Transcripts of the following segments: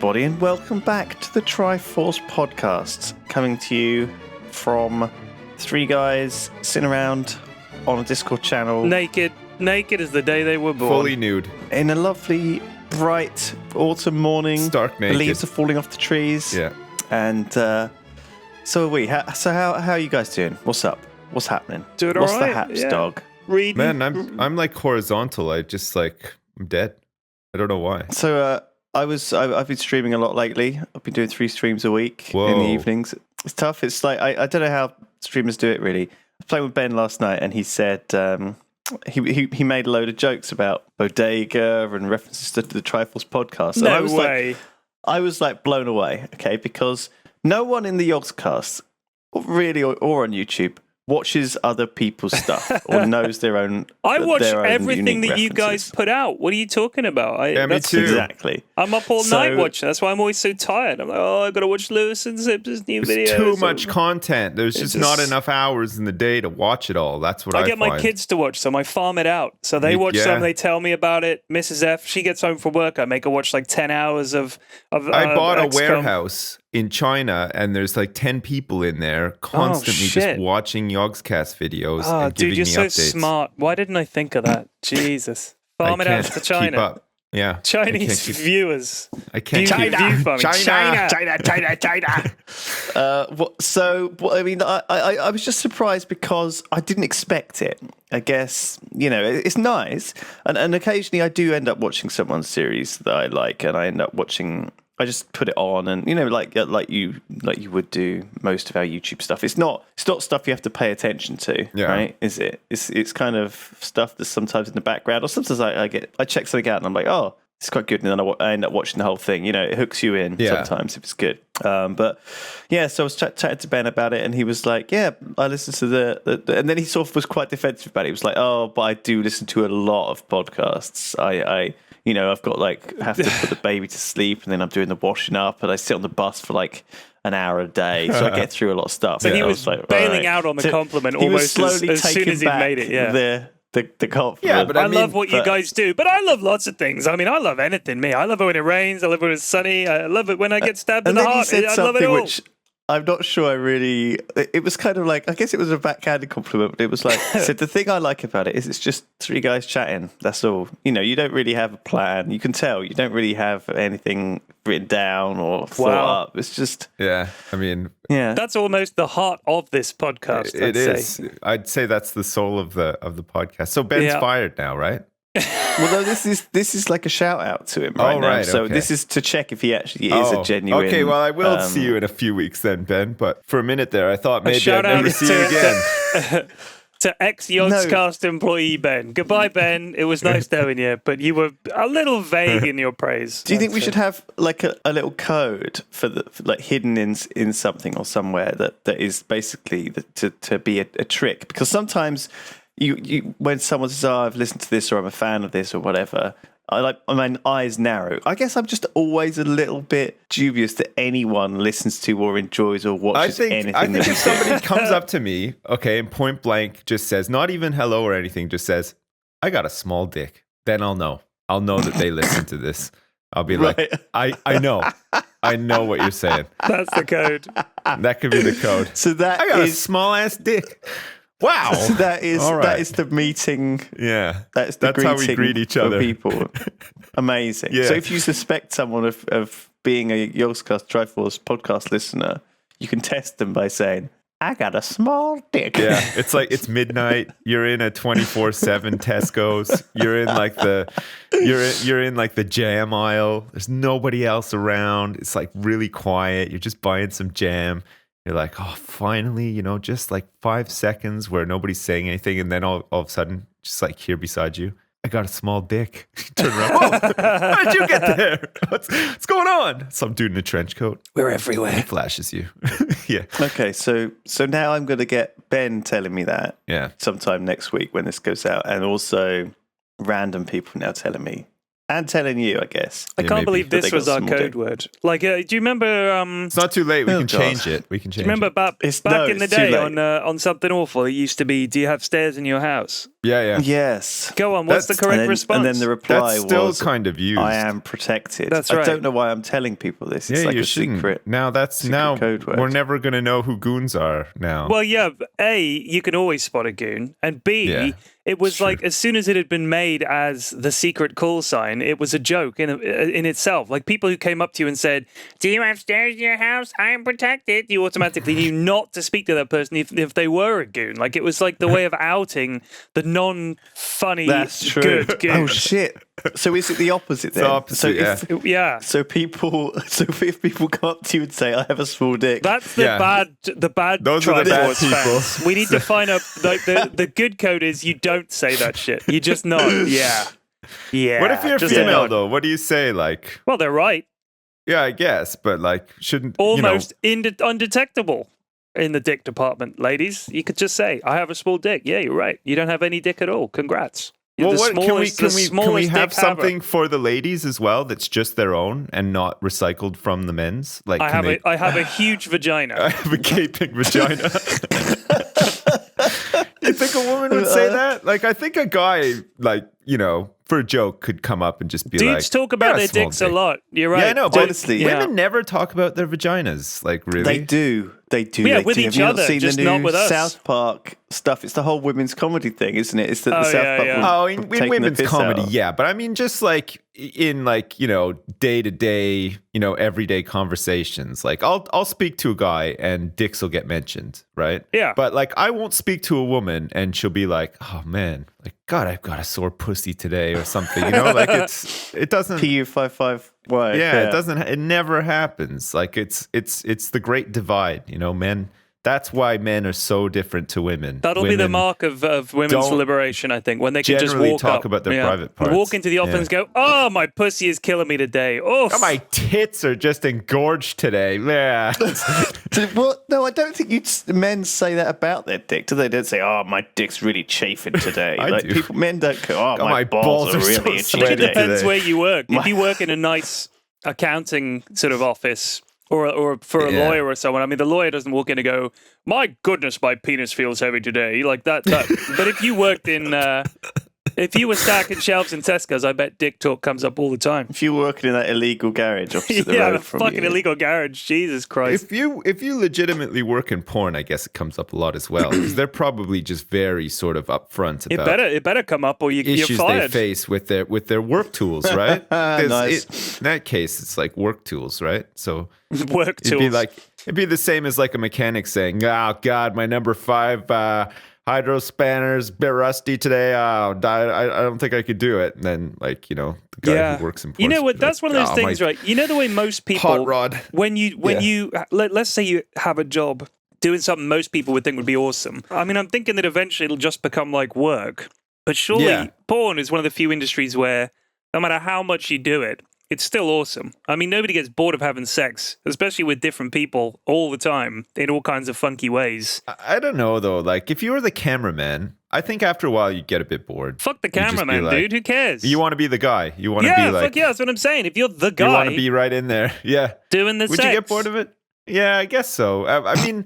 everybody, and welcome back to the Triforce podcast, coming to you from three guys sitting around on a Discord channel. Naked as the day they were born. Fully nude. In a lovely, bright autumn morning. Stark naked. The leaves are falling off the trees. Yeah. And so are we. How are you guys doing? What's up? What's happening? Doing What's all the right, haps, yeah. dog? Reading. Man, I'm like horizontal. I'm dead. I don't know why. So I've been streaming a lot lately. I've been doing 3 streams a week in the evenings. It's tough. It's like I don't know how streamers do it really. I was playing with Ben last night, and he said he made a load of jokes about Bodega and references to the Triforce podcast. And No way. I was like blown away. Okay, because no one in the Yogscast, really, or on YouTube, watches other people's stuff or knows their own. I watch their own everything unique that you guys references. put out. What are you talking about? Yeah, me too. Exactly. I'm up all So- night watching. That's why I'm always so tired. I'm like, I gotta watch Lewis and Zips' new videos. There's too much content. There's just not just- enough hours in the day to watch it all. That's what I get find. my kids to watch some. I farm it out. So they watch Yeah. some. They tell me about it. Mrs. F, she gets home from work. I make her watch like 10 hours of I bought a XCom. warehouse in China, and there's like 10 people in there constantly just shit. watching Yogscast videos Oh, and giving dude, you're me so updates. smart. Why didn't I think of that? Jesus. Farm I it out can't to keep China. up. Yeah. Chinese viewers. I can't View- keep view farming. China. China. I mean, I was just surprised because I didn't expect it. I guess, it's nice. And occasionally I do end up watching someone's series that I like, and I end up watching. I just put it on, and like you would do most of our YouTube stuff. It's not stuff you have to pay attention to, right? Is it? It's kind of stuff that's sometimes in the background, or sometimes I check something out and I'm like, oh, it's quite good, and then I end up watching the whole thing. It hooks you in sometimes if it's good. But yeah, so I was chatting to Ben about it, and he was like, yeah, I listened to the and then he sort of was quite defensive about it. He was like, oh, but I do listen to a lot of podcasts. I've got have to put the baby to sleep, and then I'm doing the washing up, and I sit on the bus for like an hour a day, so I get through a lot of stuff. So he I was like, bailing right. out on the So compliment he was almost slowly as soon taking as he back made it. Yeah. The compliment. Yeah, but I love what you guys do, but I love lots of things. I mean, I love anything, me. I love it when it rains. I love it when it's sunny. I love it when I get stabbed in and the then heart. he said I love it something all. which I'm not sure I really. It was kind of like, I guess it was a backhanded compliment, but it was like, said the thing I like about it is it's just 3 guys chatting. That's all. You don't really have a plan. You can tell you don't really have anything written down or thought up. It's just That's almost the heart of this podcast. It is. I'd say that's the soul of the podcast. So Ben's fired now, right? Well, no, this is like a shout out to him right now. Right, so okay. this is to check if he actually is a genuine. Okay, well, I will see you in a few weeks then, Ben. But for a minute there, I thought maybe I'd never see you again. To ex-Yogscast employee Ben. Goodbye, Ben. It was nice knowing you, but you were a little vague in your praise. Do you think we should have like a little code for like hidden in something or somewhere that is basically to be a trick? Because sometimes you when someone says, "Oh, I've listened to this," or "I'm a fan of this," or whatever, my eyes narrow. I guess I'm just always a little bit dubious that anyone listens to or enjoys or watches anything. I think that we if somebody comes up to me, and point blank just says, not even hello or anything, just says, "I got a small dick," then I'll know. I'll know that they listen to this. I'll be like, I know what you're saying. That's the code. That could be the code. So that I got is a small ass dick. Wow. So that is All right. that is the meeting. Yeah. That's how we greet each other. People. Amazing. Yeah. So if you suspect someone of being a Yogscast Triforce podcast listener, you can test them by saying, "I got a small dick." Yeah, it's like it's midnight. You're in a 24/7 Tesco's. You're in like you're in like the jam aisle. There's nobody else around. It's like really quiet. You're just buying some jam. You're like, oh, finally, just like 5 seconds where nobody's saying anything, and then all of a sudden, just like here beside you, I got a small dick. Turn around. Oh, how did you get there? What's going on? Some dude in a trench coat. We're everywhere. He flashes you. Yeah. Okay, so now I'm going to get Ben telling me that sometime next week when this goes out, and also random people now telling me. And telling you, I guess. I can't believe But this they was got our small code dick. word. Like, do you remember? It's not too late. We can God. change it. Do you remember back in the it's too day late. on Something Awful? It used to be, "Do you have stairs in your house?" Yeah. Yes. Go on. What's the correct response? And then the reply That's still was, kind of used. I am protected. That's right. I don't know why I'm telling people this. It's Yeah, like you a shouldn't. secret. Now code word. we're never going to know who goons are now. Well, yeah. A, you can always spot a goon, and B, Yeah, it was true. like as soon as it had been made as the secret call sign, it was a joke in itself. Like people who came up to you and said, "Do you have stairs in your house? I am protected." You automatically knew not to speak to that person if they were a goon. Like it was like the way of outing the non-funny That's true. good goon. Oh shit! So is it the opposite then? opposite, Yeah. So if people come up to you and say, "I have a small dick," That's the bad. Those are the bad Triforce people. fans. We need to find out. Like the good code is you don't say that shit. You just nod. Yeah. What if you're just female nod. though? What do you say? Like, Well, they're right. yeah, I guess, but like, shouldn't Almost undetectable in the dick department, ladies. You could just say, "I have a small dick." Yeah, you're right. You don't have any dick at all. Congrats. You're Well, the can we smallest have dick haver. something for the ladies as well that's just their own and not recycled from the men's? Like, I have a huge vagina. I have a gaping vagina. You think a woman would say that? Like, I think a guy, like, for a joke, could come up and just be like, Dudes talk about "Got their small dicks dick." a lot. You're right. Yeah, I know, but Honestly, women never talk about their vaginas. Like, really? they do. They do. Yeah, they with do. each Have you other, not seen just the not new with us. South Park stuff? It's the whole women's comedy thing, isn't it? It's the Oh, South yeah, Park. yeah. women Oh, in taking the women's piss comedy, out. yeah. But I mean, just like in like, day to day, everyday conversations. Like I'll speak to a guy and dicks will get mentioned, right? Yeah. But like I won't speak to a woman and she'll be like, "Oh man, like God, I've got a sore pussy today," or something. Like it doesn't. PU55Y. Yeah, it doesn't. It never happens. Like it's the great divide. Men. That's why men are so different to women. That'll be the Women mark of women's don't liberation, I think, when they can just generally walk talk up. about their private parts. Walk into the office and go, "Oh, my pussy is killing me today. Oh, My tits are just engorged today. Yeah. Well, no, I don't think men say that about their dick. Do they? Don't say, "Oh, my dick's really chafing today." I like do. men don't go, "Oh, God, my balls are so really itchy sweaty it today." depends today. where you work. If you work in a nice accounting sort of office or for a Yeah. lawyer or someone, I mean, the lawyer doesn't walk in and go, "My goodness, my penis feels heavy today." Like that. But if you worked in, if you were stacking shelves in Tesco's, I bet dick talk comes up all the time. If you're working in that illegal garage opposite the Yeah, road the from fucking you, illegal garage. Jesus Christ. If you legitimately work in porn, I guess it comes up a lot as well. Because they're probably just very sort of upfront about It better come up or you're issues they fired. face with their work tools, right? 'Cause Nice. in that case, it's like work tools, right? So Work tools. it'd be the same as like a mechanic saying, "Oh God, my number 5 hydro spanner's a bit rusty today. Oh, I don't think I could do it." And then the guy who works in porn. You know what? That's one of those "Oh, things, my right? You know the way most people hot rod." when you let's say you have a job doing something most people would think would be awesome. I mean, I'm thinking that eventually it'll just become like work. But surely Yeah. porn is one of the few industries where no matter how much you do it, it's still awesome. I mean, nobody gets bored of having sex, especially with different people all the time in all kinds of funky ways. I don't know though. Like if you were the cameraman, I think after a while you'd get a bit bored. Fuck the You'd just be cameraman, like- dude. Who cares? You want to be the guy. You want to yeah, be like. fuck yeah, that's what I'm saying. If you're the You want guy to be right in there. Yeah. doing the Would sex. you get bored of it? Yeah, I guess so. I mean,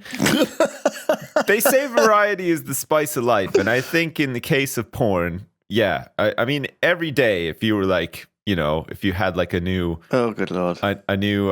they say variety is the spice of life, and I think in the case of porn, yeah. I mean, every day, if you were like, if you had like a new, oh good lord, a new,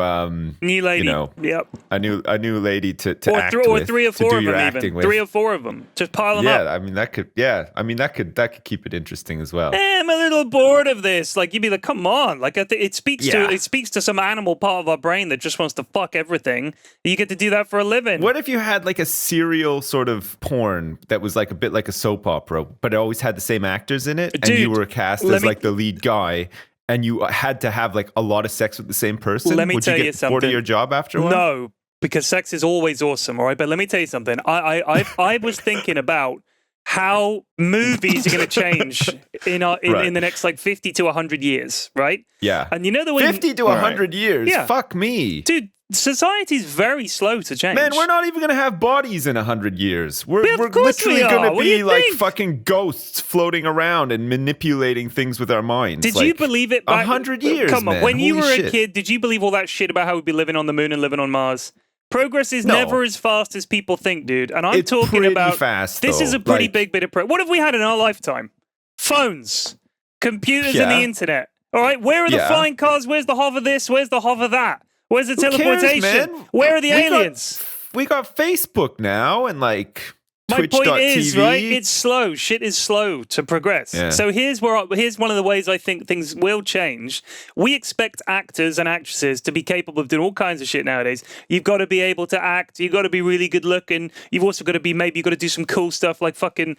New lady. Yep. a new lady to Or, act or with, 3 or to 4 do of your them acting even. with. 3 or 4 of them. Just pile them up. I mean that could. Yeah, I mean that could keep it interesting as well. I'm a little bored of this. Like you'd be like, come on. Like it speaks Yeah. to some animal part of our brain that just wants to fuck everything. You get to do that for a living. What if you had like a serial sort of porn that was like a bit like a soap opera, but it always had the same actors in it, and Dude, you were cast let as me- like the lead guy, and you had to have like a lot of sex with the same person? Let me Would tell you you get bored something. of your job after a while? No, because sex is always awesome, all right? But let me tell you something. I was thinking about how movies are going to change in the next like 50 to 100 years, right? Yeah. And you know the way 50 to 100 years. Yeah. Fuck me. Dude, society's very slow to change. Man, we're not even going to have bodies in 100 years. We're Of course literally we are. going to What do you be like think? fucking ghosts floating around and manipulating things with our minds. Did Like, you believe it? 100 years, Come on, man. when you Holy were shit. a kid, did you believe all that shit about how we'd be living on the moon and living on Mars? Progress is No. never as fast as people think, dude. And I'm It's talking pretty about fast, this though. is a pretty Like- big bit of progress. What have we had in our lifetime? Phones, computers, and Yeah. the internet. All right, where are the Yeah. flying cars? Where's the hover this? Where's the hover that? Where's the teleportation? cares, man? Where are the We got- aliens? We got Facebook now and like My Twitch.tv. point is, right? It's slow. Shit is slow to progress. Yeah. So here's one of the ways I think things will change. We expect actors and actresses to be capable of doing all kinds of shit nowadays. You've got to be able to act. You've got to be really good looking. You've also got to be you've got to do some cool stuff like fucking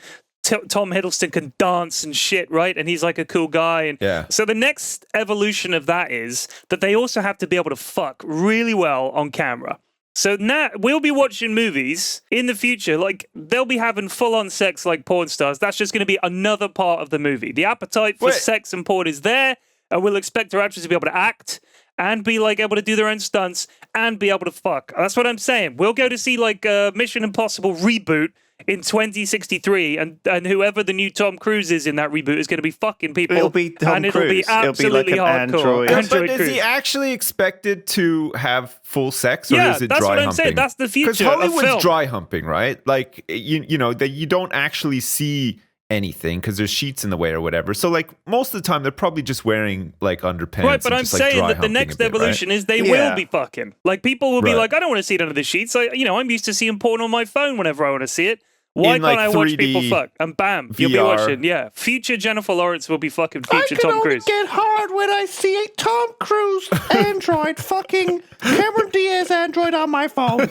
Tom Hiddleston can dance and shit, right? And he's like a cool guy. And Yeah. so the next evolution of that is that they also have to be able to fuck really well on camera. So now we'll be watching movies in the future, like they'll be having full-on sex like porn stars. That's just going to be another part of the movie. The appetite for Wait. sex and porn is there, and we'll expect our actors to be able to act and be like able to do their own stunts and be able to fuck. That's what I'm saying. We'll go to see like Mission Impossible reboot in 2063, and whoever the new Tom Cruise is in that reboot is going to be fucking people. It'll be Tom and it'll be Cruise. It'll be absolutely like an hardcore. android. But is Cruise. he actually expected to have full sex, or Yeah, is it that's dry what I'm humping? saying. That's the future Because of Hollywood's film. dry humping, right? Like you know that you don't actually see anything because there's sheets in the way or whatever. So like most of the time they're probably just wearing like underpants. Right, but and I'm just, like, saying dry that the humping next a bit, right? evolution is they Yeah. will be fucking. Like people will be Right. like, I don't want to see it under the sheets. I'm used to seeing porn on my phone whenever I want to see it. Why In, can't like, I watch 3D people fuck? And bam, you'll be VR. watching. Yeah, future Jennifer Lawrence will be fucking I future can Tom only Cruise. get hard when I see a Tom Cruise android fucking Cameron Diaz android on my phone.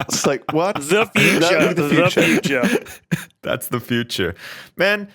It's like, what? The future, That'd be the future. That's the future. Man,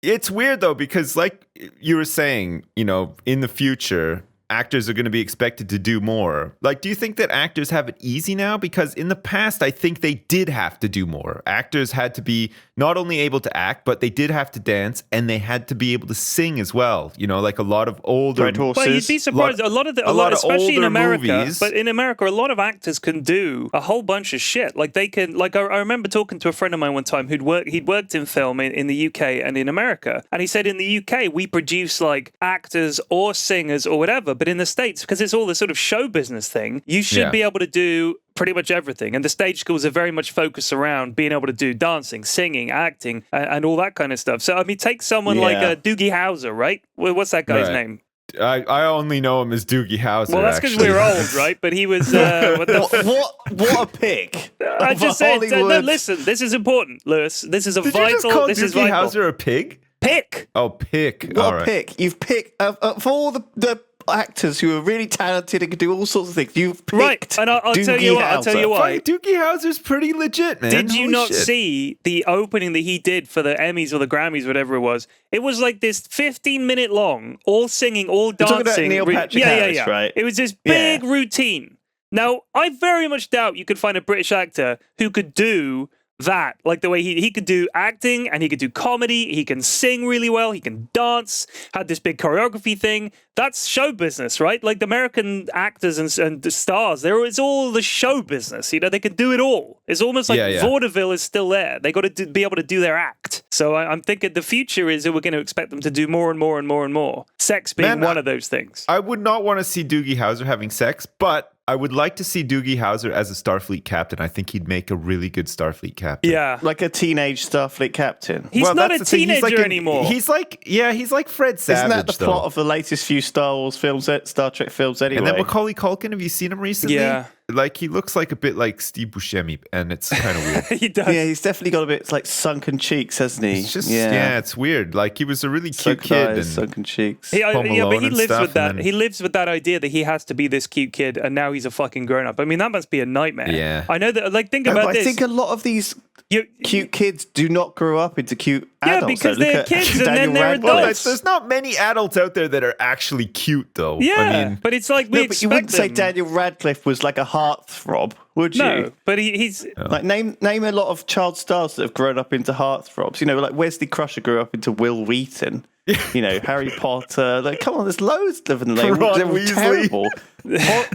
it's weird though, because like you were saying, you know, in the future, actors are going to be expected to do more. Like, do you think that actors have it easy now? Because in the past, I think they did have to do more. Actors had to be not only able to act, but they did have to dance, and they had to be able to sing as well. You know, like a lot of older... Red horses. But you'd be surprised. A lot, especially in older America. movies. But in America, a lot of actors can do a whole bunch of shit. Like they can. Like I remember talking to a friend of mine one time he'd worked in film in the UK and in America, and he said in the UK we produce like actors or singers or whatever, but in the States, because it's all this sort of show business thing, you should Yeah. be able to do pretty much everything. And the stage schools are very much focused around being able to do dancing, singing, acting, and all that kind of stuff. So, I mean, take someone like Yeah. Doogie Howser, right? What's that guy's Right. name? I only know him as Doogie Howser. Well, that's because actually. we're old, right? But he was... what the What a pick. I Of just said, no, Hollywood. listen, this is important, Lewis. This is a Did vital... you just call this is Doogie vital. Howser a pig? Pick! Oh, pick. What All a right. pick. You've picked, of all the actors who are really talented and can do all sorts of things, you've picked Right, and I'll tell you Doogie what, I'll tell Howser. you why. Fuck, Doogie Howser's pretty legit, man. Did you Holy not shit. see the opening that he did for the Emmys or the Grammys, whatever it was? It was like this 15-minute long, all singing, all You're talking dancing. about Neil Patrick Harris, right? It was this big routine. Now, I very much doubt you could find a British actor who could do that, like the way he could do acting and he could do comedy, he can sing really well, he can dance, had this big choreography thing. That's show business, right? Like the American actors and the stars, it's all the show business. You know, they can do it all. It's almost like Yeah. vaudeville is still there. They got to be able to do their act. So I'm thinking the future is that we're going to expect them to do more and more and more and more. Sex being Man, one of those things. I would not want to see Doogie Howser having sex, but I would like to see Doogie Howser as a Starfleet captain. I think he'd make a really good Starfleet captain. Yeah. Like a teenage Starfleet captain. He's not that's a the thing. He's teenager like anymore. He's like Fred Savage. Isn't that the though. plot of the latest few Star Wars films, Star Trek films anyway? And then Macaulay Culkin, have you seen him recently? Yeah. Like he looks like a bit like Steve Buscemi, and it's kind of weird. He does. Yeah, he's definitely got a bit like sunken cheeks, hasn't he? It's just it's weird. Like he was a really cute Sunken kid, eyes, and sunken cheeks. Yeah, Home but Alone he and lives stuff, with that. and then- He lives with that idea that he has to be this cute kid, and now he's a fucking grown up. I mean, that must be a nightmare. Yeah. I know that. Like, think No, about but this. I think a lot of these You- cute kids do not grow up into cute Yeah, adults. because Look they're at kids and Daniel then they're Radcliffe. well, adults. there's not many adults out there that are actually cute, though. yeah, I mean, but it's like we No, but you wouldn't expect say them. Daniel Radcliffe was like a heartthrob, would you? No, but he's Like name a lot of child stars that have grown up into heartthrobs. You know, like Wesley Crusher grew up into Will Wheaton. You know, Harry Potter. Like, come on, there's loads of them. They're Ron they're Weasley. terrible.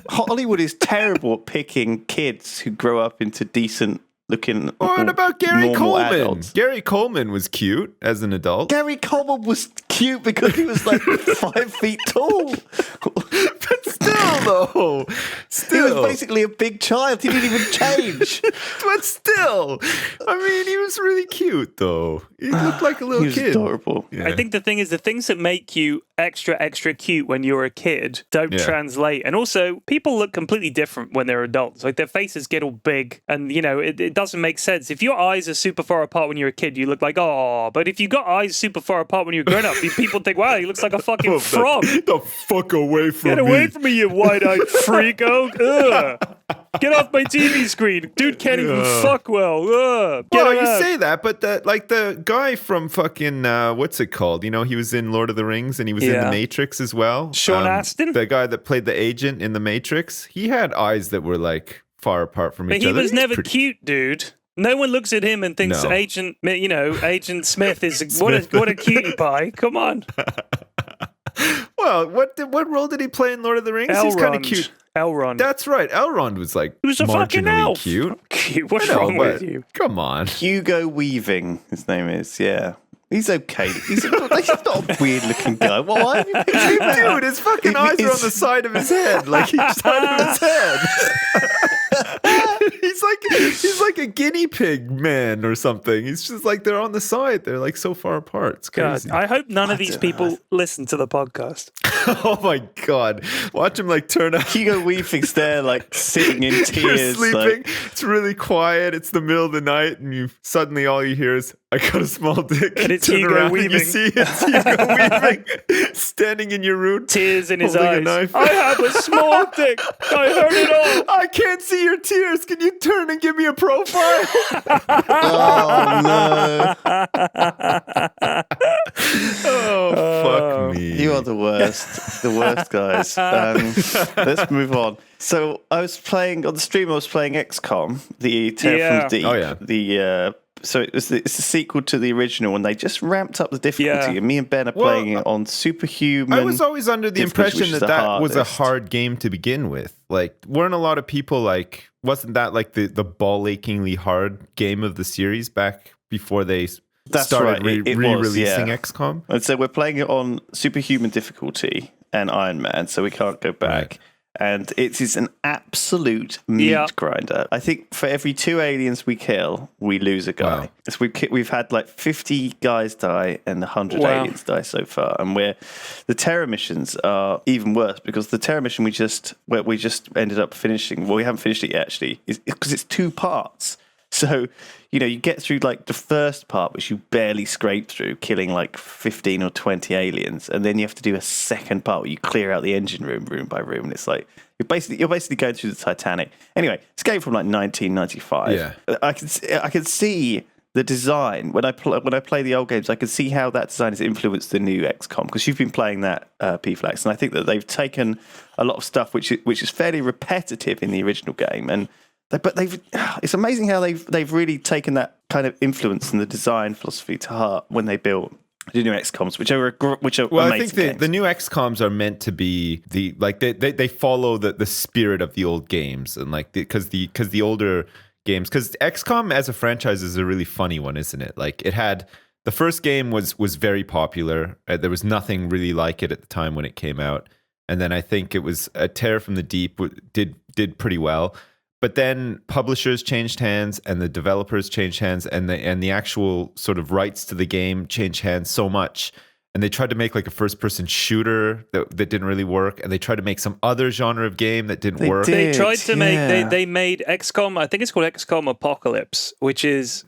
Hollywood is terrible at picking kids who grow up into decent looking. what about Gary normal Coleman? adults. Gary Coleman was cute as an adult. Gary Coleman was cute cute because he was like 5 feet tall. But still, though. He was basically a big child. He didn't even change. But still. I mean, he was really cute, though. He looked like a little He was kid. adorable. Yeah. I think the thing is, the things that make you extra cute when you're a kid don't translate. And also, people look completely different when they're adults. Like, their faces get all big, and, you know, it doesn't make sense. If your eyes are super far apart when you're a kid, you look like, oh. But if you got eyes super far apart when you're grown up, people think, wow, he looks like a fucking frog. The fuck away from me. Get away from me, you wide-eyed freak. Ugh. Get off my TV screen. Dude can't even fuck well. Get Well, him you out. say that, but the guy from fucking what's it called? You know, he was in Lord of the Rings and he was in The Matrix as well. Sean Astin? The guy that played the agent in The Matrix. He had eyes that were like far apart from each But other. he was never cute, dude. No one looks at him and thinks No. Agent Smith is what a cutie pie. Come on. Well, what role did he play in Lord of the Rings? He's kind of cute. Elrond. That's right. Elrond was like He was a fucking marginally elf. cute. Cute. What's I know, wrong with but you? Come on. Hugo Weaving, his name is. Yeah. He's okay. He's not a weird looking guy. Well, why have you picked him out? Dude, his fucking eyes are on the side of his head, like he's out of his head. he's like a guinea pig man or something. He's just like they're on the side. They're like so far apart. It's God, crazy. I hope none of these people listen to the podcast. Oh my god! Watch him like turn out. Hugo Weaving's there, like sitting in You're tears. sleeping. Like, It's really quiet. It's the middle of the night, and you suddenly all you hear is, "I got a small dick." And it's Turn Hugo around and Weaving. you see it's Hugo Weaving standing in your room, Tears in his holding a eyes. knife. I have a small dick. I heard it all. I can't see your tears. Can you turn and give me a profile? oh no! Oh, fuck me. You are the worst guys. Let's move on. So I was playing on the stream. I was playing XCom, the Terror from Deep. Oh, yeah. So it's a sequel to the original, and they just ramped up the difficulty. Yeah. And me and Ben are playing it on superhuman. I was always under the difficulty, impression which that is the that was a hardest. hard game to begin with. Like, weren't a lot of people like, wasn't that like the ball-achingly hard game of the series back before they That's started right, it was, re-releasing yeah. XCOM? And so we're playing it on superhuman difficulty and Iron Man, so we can't go back. Right. And it is an absolute meat grinder. I think for every 2 aliens we kill, we lose a guy. Wow. So we've had like 50 guys die and 100 Wow. aliens die so far. And the terror missions are even worse because the terror mission we just ended up finishing. Well, we haven't finished it yet actually, because it's 2 parts. So, you know, you get through like the first part, which you barely scrape through, killing like 15 or 20 aliens, and then you have to do a second part where you clear out the engine room by room, and it's like you're basically going through the Titanic. Anyway, it's a game from like 1995. Yeah. I can see the design when I play the old games. I can see how that design has influenced the new XCOM, because you've been playing that P-Flax, and I think that they've taken a lot of stuff which is fairly repetitive in the original game, but it's amazing how they've really taken that kind of influence and the design philosophy to heart when they built the new XComs, which are Well, I amazing think games. the new XComs are meant to be they follow the spirit of the old games, and like because the older games, because XCOM as a franchise is a really funny one, isn't it? Like, it had the first game was very popular. There was nothing really like it at the time when it came out, and then I think it was Terror from the Deep did pretty well. But then publishers changed hands, and the developers changed hands, and the actual sort of rights to the game changed hands so much. And they tried to make like a first-person shooter that didn't really work, and they tried to make some other genre of game that didn't work. They tried to make yeah. they made XCOM. I think it's called XCOM Apocalypse, which is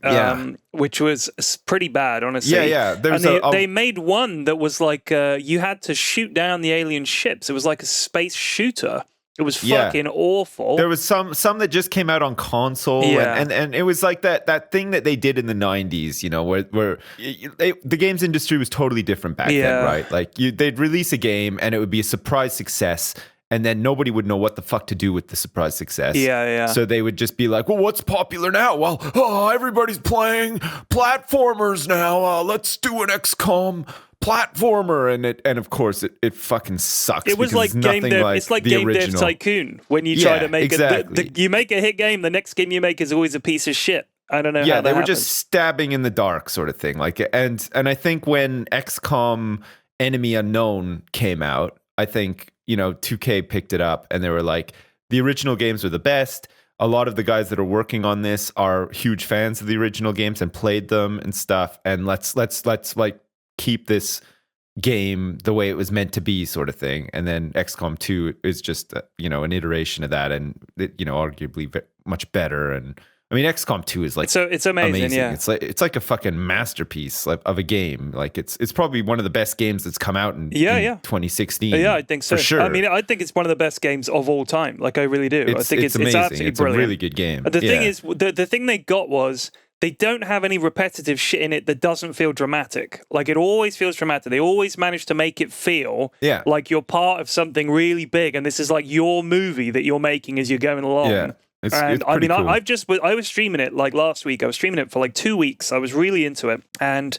which was pretty bad, honestly. Yeah. They made one that was like you had to shoot down the alien ships. It was like a space shooter. It was fucking awful. There was some that just came out on console, and it was like that thing that they did in the 90s, you know, where the games industry was totally different back then, right? Like they'd release a game and it would be a surprise success, and then nobody would know what the fuck to do with the surprise success. Yeah. So they would just be like, well, what's popular now? Well, everybody's playing platformers now. Let's do an XCOM platformer, and of course it fucking sucks. It was like Game Dev. It's like Game Dev original. Tycoon when you try to make exactly. you make a hit game. The next game you make is always a piece of shit. I don't know. Yeah, how they that were happens. just stabbing in the dark, sort of thing. Like, and I think when XCOM Enemy Unknown came out, I think, 2K picked it up and they were like, the original games are the best. A lot of the guys that are working on this are huge fans of the original games and played them and stuff. And let's like keep this game the way it was meant to be, sort of thing. And then XCOM 2 is just an iteration of that, and arguably much better. And I mean, XCOM 2 is like, so it's amazing. Yeah, it's like a fucking masterpiece of a game. Like it's probably one of the best games that's come out in 2016. Yeah, I think so. For sure. I mean, I think it's one of the best games of all time. Like, I really do. I think it's amazing. absolutely it's brilliant. a really good game. The thing is, the thing they got was they don't have any repetitive shit in it that doesn't feel dramatic. Like, it always feels dramatic. They always manage to make it feel like you're part of something really big, and this is like your movie that you're making as you're going along. Yeah. It's I mean, cool. I was streaming it like last week. I was streaming it for like 2 weeks. I was really into it, and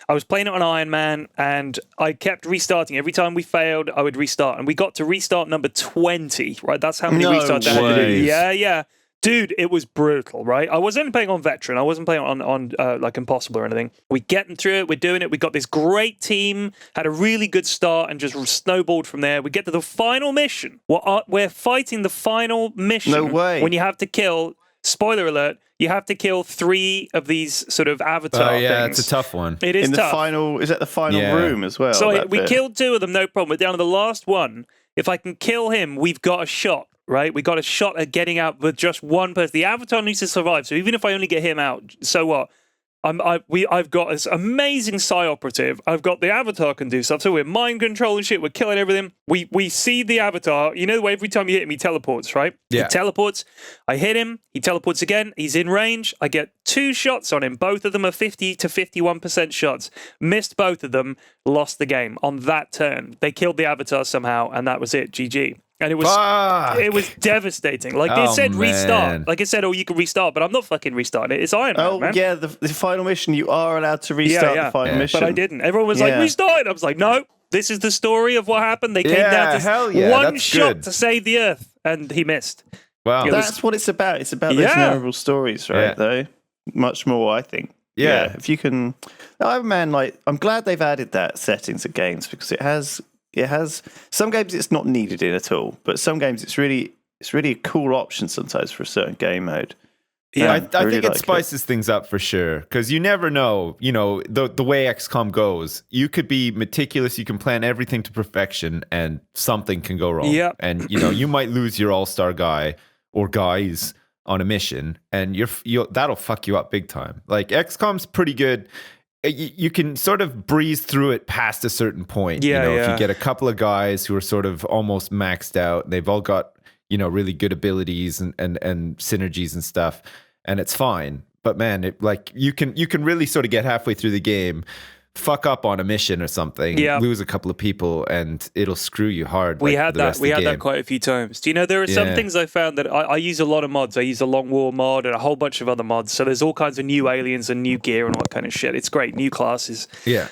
I was playing it on Iron Man, and I kept restarting. Every time we failed, I would restart, and we got to restart number 20. Right, that's how many restarts I had to do. Yeah. Dude, it was brutal, right? I wasn't playing on Veteran. I wasn't playing on like Impossible or anything. We're getting through it. We're doing it. We got this great team, had a really good start, and just snowballed from there. We get to the final mission. We're fighting the final mission. No way. When you have to kill, spoiler alert, you have to kill 3 of these sort of avatar things. It's a tough one. It is tough. Is that the final room as well? So we killed 2 of them, no problem. We're down to the last one. If I can kill him, we've got a shot. Right, we got a shot at getting out with just one person. The avatar needs to survive. So even if I only get him out, so what? I've got this amazing psi operative. I've got the avatar can do stuff. So we're mind controlling shit. We're killing everything. We see the avatar. You know the way every time you hit him, he teleports, right? Yeah. He teleports. I hit him. He teleports again. He's in range. I get 2 shots on him. Both of them are 50 to 51% shots. Missed both of them. Lost the game on that turn. They killed the avatar somehow, and that was it. GG. And it was devastating. Like, they said restart. Like, it said, you can restart, but I'm not fucking restarting it. It's Iron Man, man. Yeah, the final mission, you are allowed to restart the final mission. But I didn't. Everyone was like, restart. I was like, no, this is the story of what happened. They came down to one shot to save the Earth, and he missed. Wow. That's what it's about. It's about those memorable stories, right, though? Much more, I think. Yeah. If you can... Iron Man, I'm glad they've added that setting to games, because it has some games it's not needed in at all, but some games it's really a cool option sometimes for a certain game mode. Yeah, I think it spices things up for sure, because you never know, the way XCOM goes. You could be meticulous, you can plan everything to perfection, and something can go wrong. Yeah. And you might lose your all-star guy or guys on a mission, and that'll fuck you up big time. Like, XCOM's pretty good. You can sort of breeze through it past a certain point. If you get a couple of guys who are sort of almost maxed out, they've all got, really good abilities and synergies and stuff, and it's fine. But man, you can really sort of get halfway through the game, fuck up on a mission or something, lose a couple of people, and it'll screw you hard. We had that quite a few times. Do you know, there are some things I found that I use a lot of mods. I use a Long War mod and a whole bunch of other mods. So there's all kinds of new aliens and new gear and all that kind of shit. It's great, new classes. Yeah.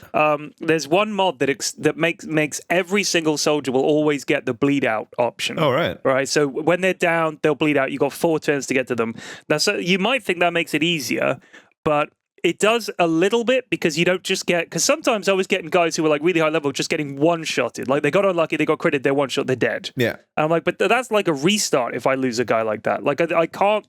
There's one mod that makes every single soldier will always get the bleed out option. Oh, right. Right. So when they're down, they'll bleed out. You got 4 turns to get to them. Now, so you might think that makes it easier, but it does a little bit, because you don't just get... Because sometimes I was getting guys who were like really high level just getting one-shotted. Like, they got unlucky, they got critted, they're one-shot, they're dead. Yeah. And I'm like, but that's like a restart if I lose a guy like that. Like, I can't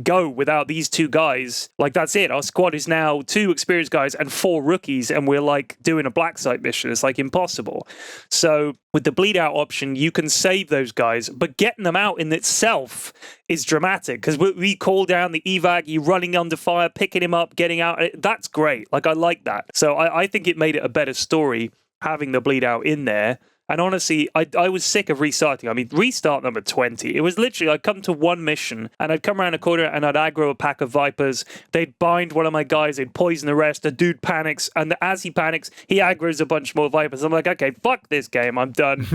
go without these 2 guys. Like, that's it. Our squad is now 2 experienced guys and 4 rookies, and we're like doing a black site mission. It's like impossible. So with the bleed out option, you can save those guys, but getting them out in itself is dramatic, because we call down the evac, you running under fire, picking him up, getting out. That's great. Like, I like that. So I think it made it a better story having the bleed out in there. And honestly, I was sick of restarting. I mean, restart number 20. It was literally, I'd come to one mission, and I'd come around a corner, and I'd aggro a pack of Vipers. They'd bind one of my guys. They'd poison the rest. The dude panics, and as he panics, he aggroes a bunch more Vipers. I'm like, okay, fuck this game. I'm done.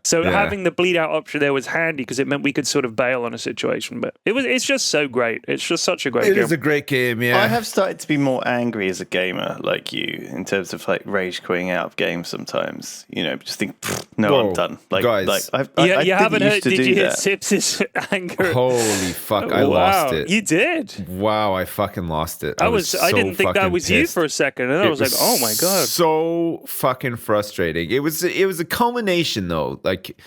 So having the bleed out option there was handy, because it meant we could sort of bail on a situation. But it's just so great. It's just such a great game. It is a great game, yeah. I have started to be more angry as a gamer, like you, in terms of like rage quitting out of games sometimes. Just think, no, Whoa, I'm done. guys. I You didn't haven't heard? used to Did do you hear that. Sips' anger? Holy fuck! I lost it. You did. Wow, I fucking lost it. I so didn't think that fucking was you pissed. for a second, and I was like, "Oh my god!" So fucking frustrating. It was a culmination though. Like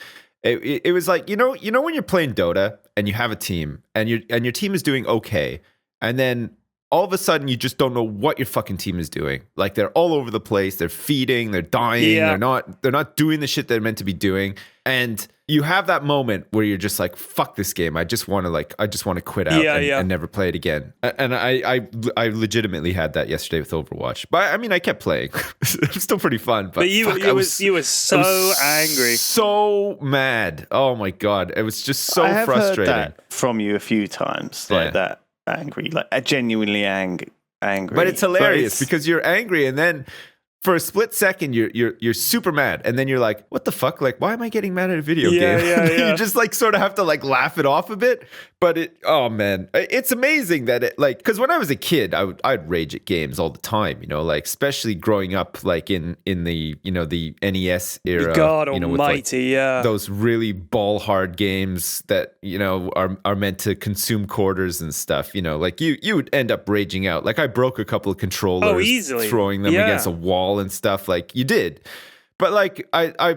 it was like you know when you're playing Dota and you have a team and your team is doing okay, and then all of a sudden you just don't know what your fucking team is doing. Like they're all over the place. They're feeding. They're dying. Yeah. They're not doing the shit they're meant to be doing. And you have that moment where you're just like, fuck this game. I just want to quit out and never play it again. And I legitimately had that yesterday with Overwatch. But I mean, I kept playing. It was still pretty fun. But you were so angry, so mad. Oh my god, it was just so I have frustrating. heard that from you a few times, like that angry, like genuinely angry. But it's hilarious because you're angry and then for a split second you're super mad and then you're like, what the fuck? Like, why am I getting mad at a video game? You just like sort of have to like laugh it off a bit. But oh man, it's amazing that it like, because when I was a kid, I'd rage at games all the time, you know, like especially growing up like in the the NES era. God with, almighty, like, those really ball hard games that are meant to consume quarters and stuff. You know, like you would end up raging out. Like I broke a couple of controllers easily. throwing them against a wall and stuff. Like you did, but like I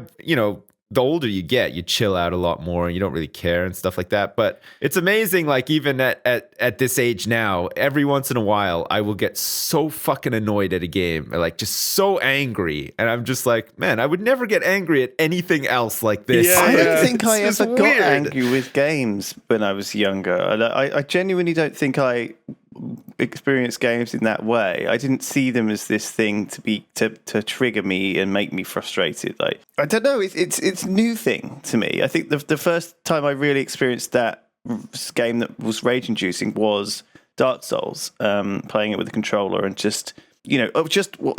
the older you get, you chill out a lot more and you don't really care and stuff like that. But it's amazing, like even at this age now, every once in a while I will get so fucking annoyed at a game, like just so angry, and I'm just like, man, I would never get angry at anything else like this. I don't think I It's ever got weird. angry with games when I was younger. I genuinely don't think I experienced games in that way. I didn't see them as this thing to trigger me and make me frustrated. Like I don't know, it's a new thing to me. I think the first time I really experienced that game that was rage inducing was Dark Souls, playing it with a controller and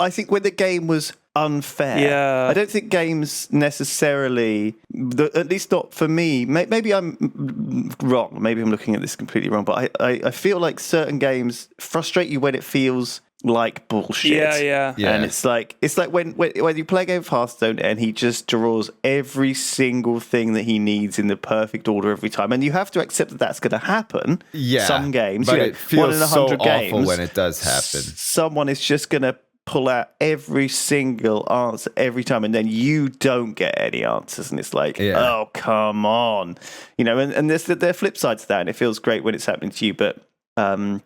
I think when the game was unfair. Yeah. I don't think games necessarily, at least not for me, maybe I'm wrong, maybe I'm looking at this completely wrong, but I feel like certain games frustrate you when it feels like bullshit. Yeah. And it's like when you play a game of Hearthstone and he just draws every single thing that he needs in the perfect order every time, and you have to accept that that's going to happen. Yeah, some games, but it feels 1 in 100 so games, awful when it does happen. Someone is just going to pull out every single answer every time, and then you don't get any answers, and it's like, oh, come on, and there's the flip side to that, and it feels great when it's happening to you, but I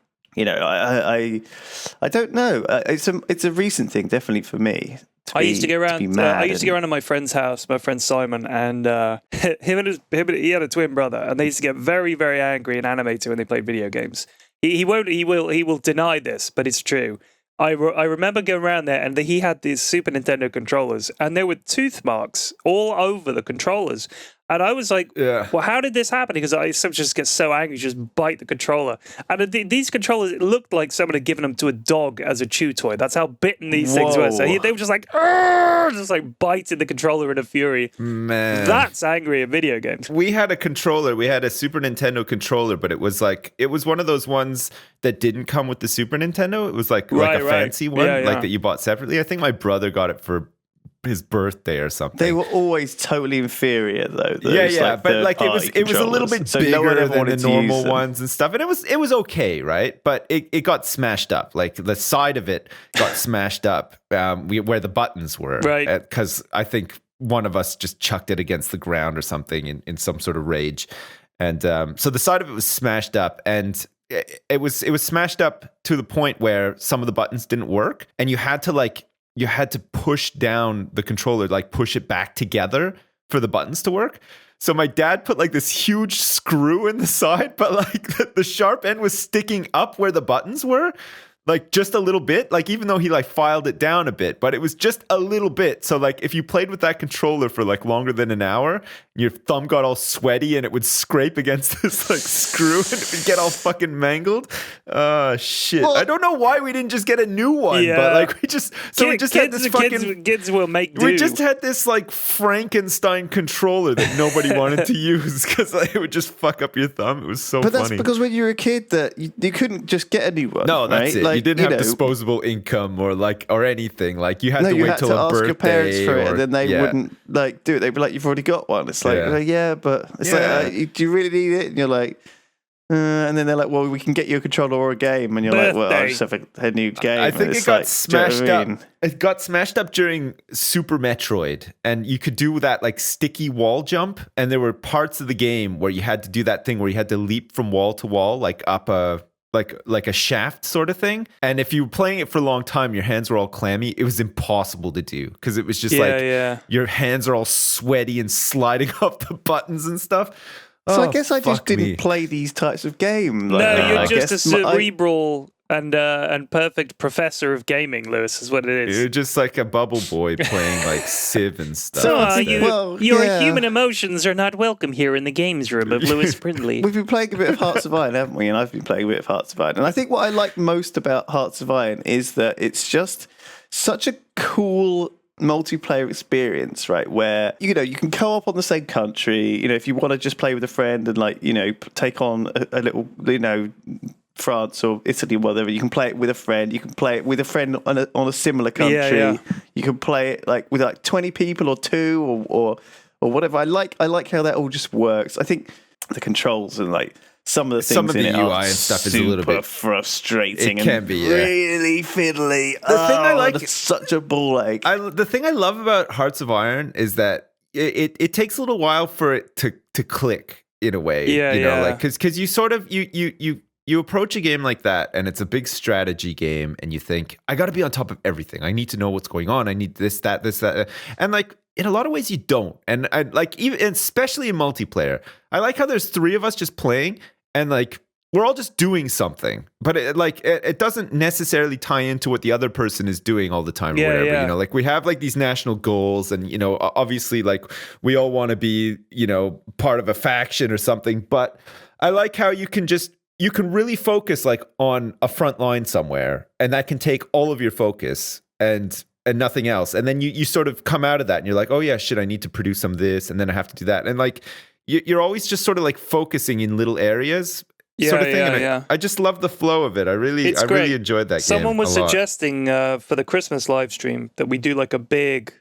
don't know. It's a recent thing, definitely for me. I used to go around to my friend's house, my friend Simon, and he had a twin brother, and they used to get very, very angry and animated when they played video games. He will deny this, but it's true. I remember going around there, and he had these Super Nintendo controllers, and there were tooth marks all over the controllers. And I was like, well, how did this happen? Because I just get so angry, just bite the controller. And these controllers, it looked like someone had given them to a dog as a chew toy. That's how bitten these things were. So they were just like, biting the controller in a fury. Man. That's angry at video games. We had a controller. We had a Super Nintendo controller, but it was one of those ones that didn't come with the Super Nintendo. It was like a fancy one, that you bought separately. I think my brother got it for his birthday or something. They were always totally inferior though. But it was a little bit bigger than the normal ones and stuff, and it was okay, right? But it got smashed up. Like the side of it got smashed up where the buttons were, right? Because I think one of us just chucked it against the ground or something in some sort of rage, and so the side of it was smashed up, and it was smashed up to the point where some of the buttons didn't work, and you had to push down the controller, like push it back together for the buttons to work. So my dad put like this huge screw in the side, but like the sharp end was sticking up where the buttons were, like just a little bit, like even though he like filed it down a bit, but it was just a little bit. So like if you played with that controller for like longer than an hour, your thumb got all sweaty and it would scrape against this like screw and it would get all fucking mangled. Shit. Well, I don't know why we didn't just get a new one, but like we just had this fucking kids will make do. We just had this like Frankenstein controller that nobody wanted to use because like, it would just fuck up your thumb. It was so funny. But that's because when you were a kid that you couldn't just get a new one. No, that's right? it. like, you didn't have disposable income or anything. Like, you had to you wait had till to a ask birthday. your parents for it, and then they yeah. wouldn't like do it. They'd be like, "You've already got one." It's like, but it's like, do you really need it? And you're like. And then they're like, well, we can get you a controller or a game. And you're like, well, I just have a new game. I think it got smashed up. It got smashed up during Super Metroid. And you could do that like sticky wall jump. And there were parts of the game where you had to do that thing where you had to leap from wall to wall, like up a like a shaft sort of thing. And if you were playing it for a long time, your hands were all clammy. It was impossible to do because it was just your hands are all sweaty and sliding up the buttons and stuff. So I guess I just didn't play these types of games. You're just a cerebral and perfect professor of gaming, Lewis, is what it is. You're just like a bubble boy playing like Civ and stuff. So your human emotions are not welcome here in the games room of Lewis Brindley. We've been playing a bit of Hearts of Iron, haven't we? And I've been playing a bit of Hearts of Iron. And I think what I like most about Hearts of Iron is that it's just such a cool multiplayer experience, right, where you can co-op on the same country, if you want to just play with a friend and take on a little France or Italy, whatever, you can play it with a friend. You can play it with a friend on a similar country. You can play it with 20 people or two or whatever. I like how that all just works. I think the controls and some of the things in the it UI are and stuff is a little bit frustrating. It can be really fiddly. The thing I like, it's such a ball ache. The thing I love about Hearts of Iron is that it takes a little while for it to click in a way. Because you sort of you approach a game like that, and it's a big strategy game, and you think, I got to be on top of everything. I need to know what's going on. I need this, that, and in a lot of ways you don't. And I even especially in multiplayer, I like how there's three of us just playing, and we're all just doing something, but it doesn't necessarily tie into what the other person is doing all the time or whatever. We have these national goals, and obviously we all want to be part of a faction or something. But I like how you can really focus on a front line somewhere, and that can take all of your focus and nothing else. And then you sort of come out of that and you're like, oh yeah, shit, I need to produce some of this, and then I have to do that. And you're always just sort of focusing in little areas sort of thing. And I just love the flow of it. I really enjoyed that game. Someone was suggesting for the Christmas live stream that we do a big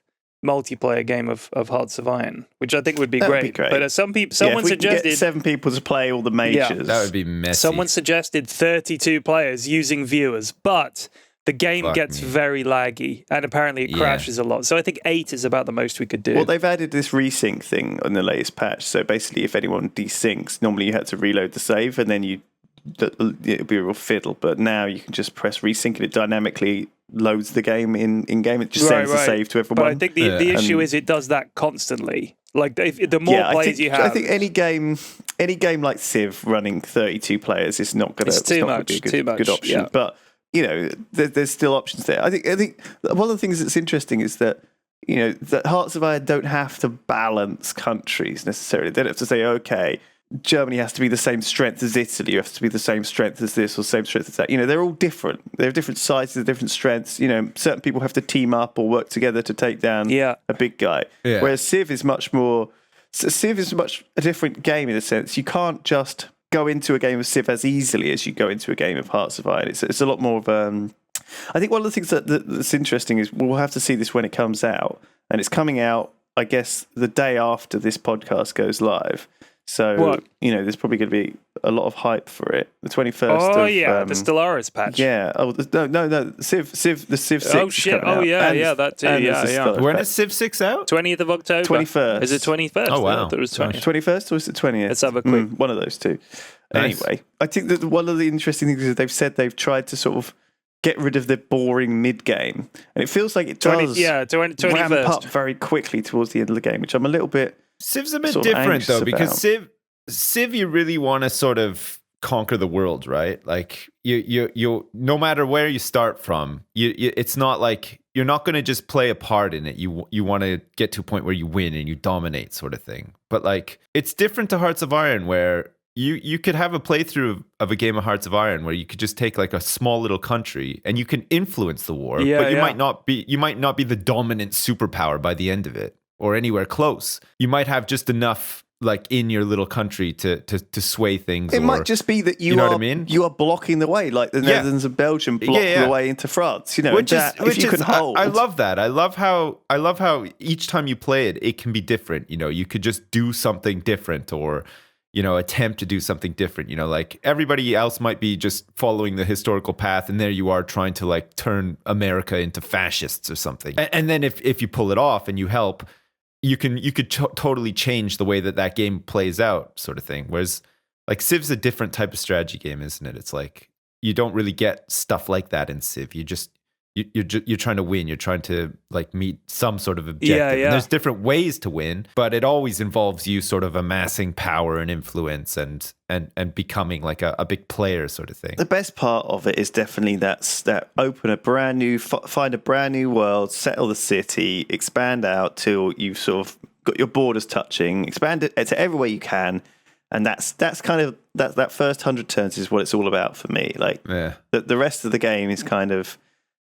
multiplayer game of Hearts of Iron, which I think would be great. But someone suggested get 7 people to play all the majors. That would be messy. Someone suggested 32 players using viewers, but the game gets very laggy, and apparently it crashes a lot. So I think 8 is about the most we could do. Well, they've added this resync thing on the latest patch. So basically, if anyone desyncs, normally you had to reload the save, and then it'd be a real fiddle. But now you can just press resync, and it dynamically loads the game in game. It just sends the save to everyone. But I think the issue is it does that constantly. The more players you have, I think any game like Civ running 32 players is not going to be a good option. Yeah. But there's still options there. I think one of the things that's interesting is that that Hearts of Iron don't have to balance countries necessarily. They don't have to say, okay, Germany has to be the same strength as Italy, you have to be the same strength as this or same strength as that. They're all different. They have different sizes, different strengths. Certain people have to team up or work together to take down a big guy. Yeah. Whereas Civ is much a different game in a sense. You can't just go into a game of Civ as easily as you go into a game of Hearts of Iron. It's a lot more of I think one of the things that's interesting is we'll have to see this when it comes out, and it's coming out, I guess, the day after this podcast goes live. So, there's probably going to be a lot of hype for it. The 21st the Stellaris patch. Yeah. Oh, no. The Civ 6. Oh, shit. Oh, yeah, that too. Yeah. When is Civ 6 out? 20th of October. 21st. Is it 21st? Oh, wow. It was 20th. 21st or is it 20th? Let's have a quick. One of those two. Nice. Anyway, I think that one of the interesting things is they've said they've tried to sort of get rid of the boring mid-game. And it feels like it does ramp up very quickly towards the end of the game, which I'm a little bit... Civ's a bit different though, because Civ you really want to sort of conquer the world, right? You no matter where you start from, it's not like you're not going to just play a part in it. You want to get to a point where you win and you dominate, sort of thing. But it's different to Hearts of Iron, where you could have a playthrough of a game of Hearts of Iron where you could just take a small little country and you can influence the war, but you might not be the dominant superpower by the end of it, or anywhere close. You might have just enough like in your little country to sway things. It might just be that you know are what I mean? you are blocking the way, like the Netherlands and Belgium block the way into France. You know, if you can hold. I love that. I love how each time you play it, it can be different. You know, you could just do something different, or attempt to do something different. Like everybody else might be just following the historical path, and there you are trying to like turn America into fascists or something. And then if you pull it off and you help, you could totally change the way that game plays out, sort of thing. Whereas like Civ's a different type of strategy game, isn't it? It's like you don't really get stuff like that in Civ. You're trying to win. You're trying to like meet some sort of objective. Yeah. And there's different ways to win, but it always involves you sort of amassing power and influence and becoming like a big player, sort of thing. The best part of it is definitely that open a brand new, find a brand new world, settle the city, expand out till you've sort of got your borders touching, expand it to everywhere you can. And that's kind of that first 100 turns is what it's all about for me. Like the rest of the game is kind of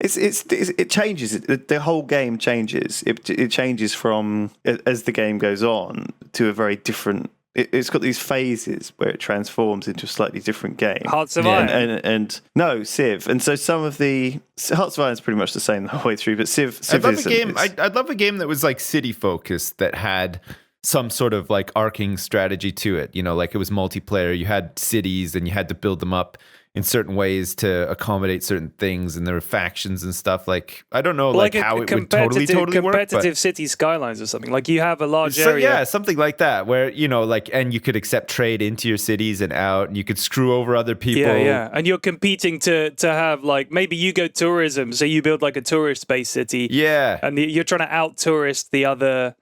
it changes. The whole game changes. It changes from as the game goes on to a very different. It's got these phases where it transforms into a slightly different game. Hearts of Iron. And no, Civ. And so some of the Hearts of Iron is pretty much the same the whole way through. But Civ I'd love a game that was like city focused, that had some sort of like arcing strategy to it. Like it was multiplayer. You had cities and you had to build them up in certain ways to accommodate certain things, and there were factions and stuff. Like I don't know, like how it would totally work. Competitive city skylines or something. Like you have a large area. Yeah, something like that, where like, and you could accept trade into your cities and out, and you could screw over other people. Yeah, and you're competing to have like maybe you go tourism, so you build like a tourist-based city. Yeah, and you're trying to out-tourist the other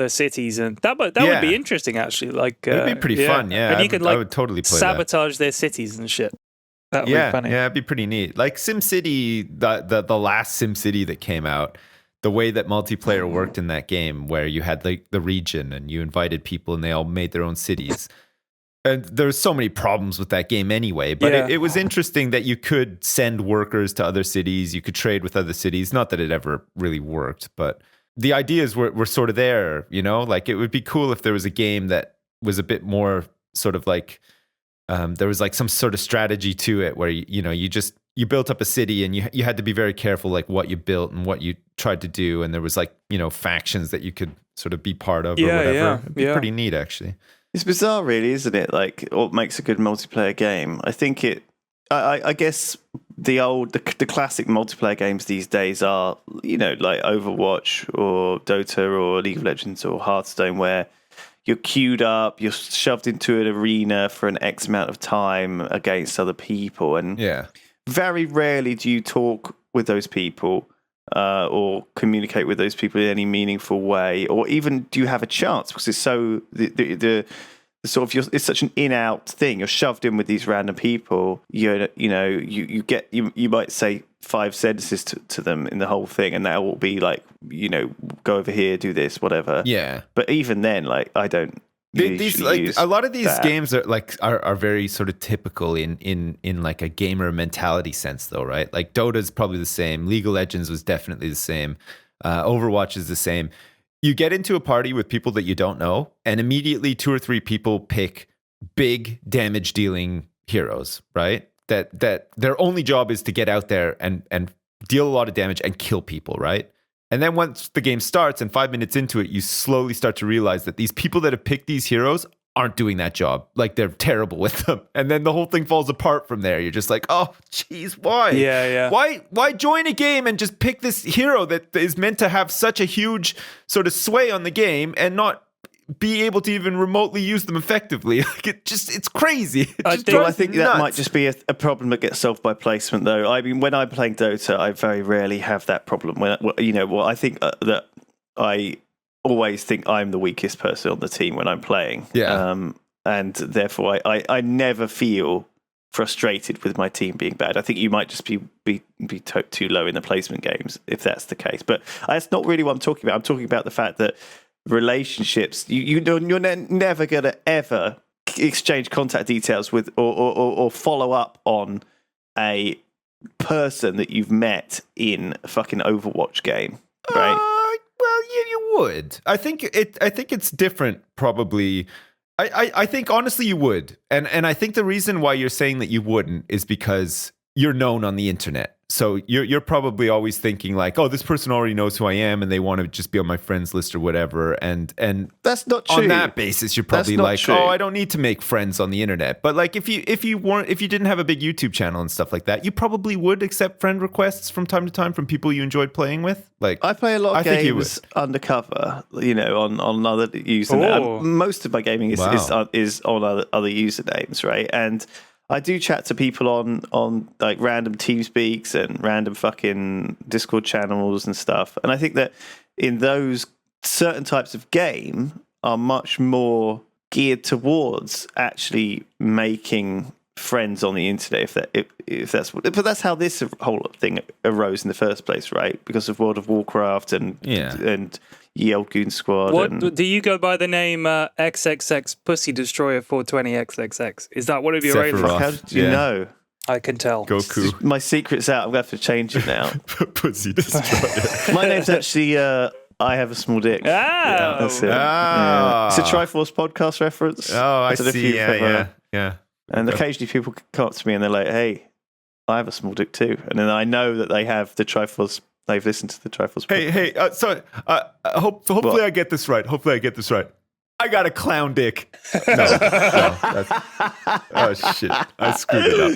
cities, and that would be interesting actually. Like it'd be pretty fun. Yeah, and you could like I would totally play sabotage their cities and shit. That would be funny. Yeah, it'd be pretty neat. Like SimCity, the last SimCity that came out, the way that multiplayer worked in that game, where you had like the region and you invited people and they all made their own cities. And there's so many problems with that game anyway, but it was interesting that you could send workers to other cities, you could trade with other cities. Not that it ever really worked, but the ideas were sort of there, Like it would be cool if there was a game that was a bit more sort of like there was like some sort of strategy to it, where you built up a city and you had to be very careful like what you built and what you tried to do, and there was like factions that you could sort of be part of or whatever. It'd be pretty neat, actually. It's bizarre, really, isn't it? Like what makes a good multiplayer game. I think I guess the classic multiplayer games these days are like Overwatch or Dota or League of Legends or Hearthstone, where you're queued up, you're shoved into an arena for an X amount of time against other people. And very rarely do you talk with those people or communicate with those people in any meaningful way, or even do you have a chance, because it's so the sort of it's such an in-out thing. You're shoved in with these random people. You might say 5 sentences to them in the whole thing, and that will be like, go over here, do this, whatever. Yeah. But even then, like, I don't. These like a lot of these games are very sort of typical in like a gamer mentality sense, though, right? Like Dota's probably the same. League of Legends was definitely the same. Overwatch is the same. You get into a party with people that you don't know, and immediately 2 or 3 people pick big damage dealing heroes, right? That their only job is to get out there and deal a lot of damage and kill people, right? And then once the game starts and 5 minutes into it, you slowly start to realize that these people that have picked these heroes aren't doing that job. Like, they're terrible with them. And then the whole thing falls apart from there. You're just like, oh, geez, why? Yeah. Why join a game and just pick this hero that is meant to have such a huge sort of sway on the game and not be able to even remotely use them effectively? Like, it's crazy. I think that might just be a problem that gets solved by placement, though. I mean, when I'm playing Dota, I very rarely have that problem. I think that I always think I'm the weakest person on the team when I'm playing. Yeah. And therefore, I never feel frustrated with my team being bad. I think you might just be too low in the placement games if that's the case. But that's not really what I'm talking about. I'm talking about the fact that relationships, you're never going to ever exchange contact details with or follow up on a person that you've met in a fucking Overwatch game, right? Well, you would. I think it's different. Probably. I think honestly you would, and I think the reason why you're saying that you wouldn't is because you're known on the internet. So you're probably always thinking like, oh, this person already knows who I am, and they want to just be on my friends list or whatever. And that's not true. On that basis, you're probably like, true. oh, I don't need to make friends on the internet. But like, if you didn't have a big YouTube channel and stuff like that, you probably would accept friend requests from time to time from people you enjoyed playing with. Like, I play a lot of games undercover, on other usernames. Most of my gaming is on other usernames, right? And I do chat to people on like random TeamSpeaks and random fucking Discord channels and stuff. And I think that in those certain types of game are much more geared towards actually making friends on the internet. But that's how this whole thing arose in the first place, right? Because of World of Warcraft and Ye Old Goon Squad. What do you go by the name XXX Pussy Destroyer 420XXX? Is that one of your aliases? How did you know? I can tell. Goku. My secret's out. I'm going to have to change it now. Pussy Destroyer. My name's actually I Have a Small Dick. Oh. Yeah, that's it. Yeah. It's a Triforce podcast reference. Oh, I don't know if see. you've Yeah. And occasionally people come up to me and they're like, hey, I have a small dick too. And then I know that they have the Triforce. They've listened to the Triforce. Hey, hopefully I get this right. I got a clown dick. Oh shit! I screwed it up.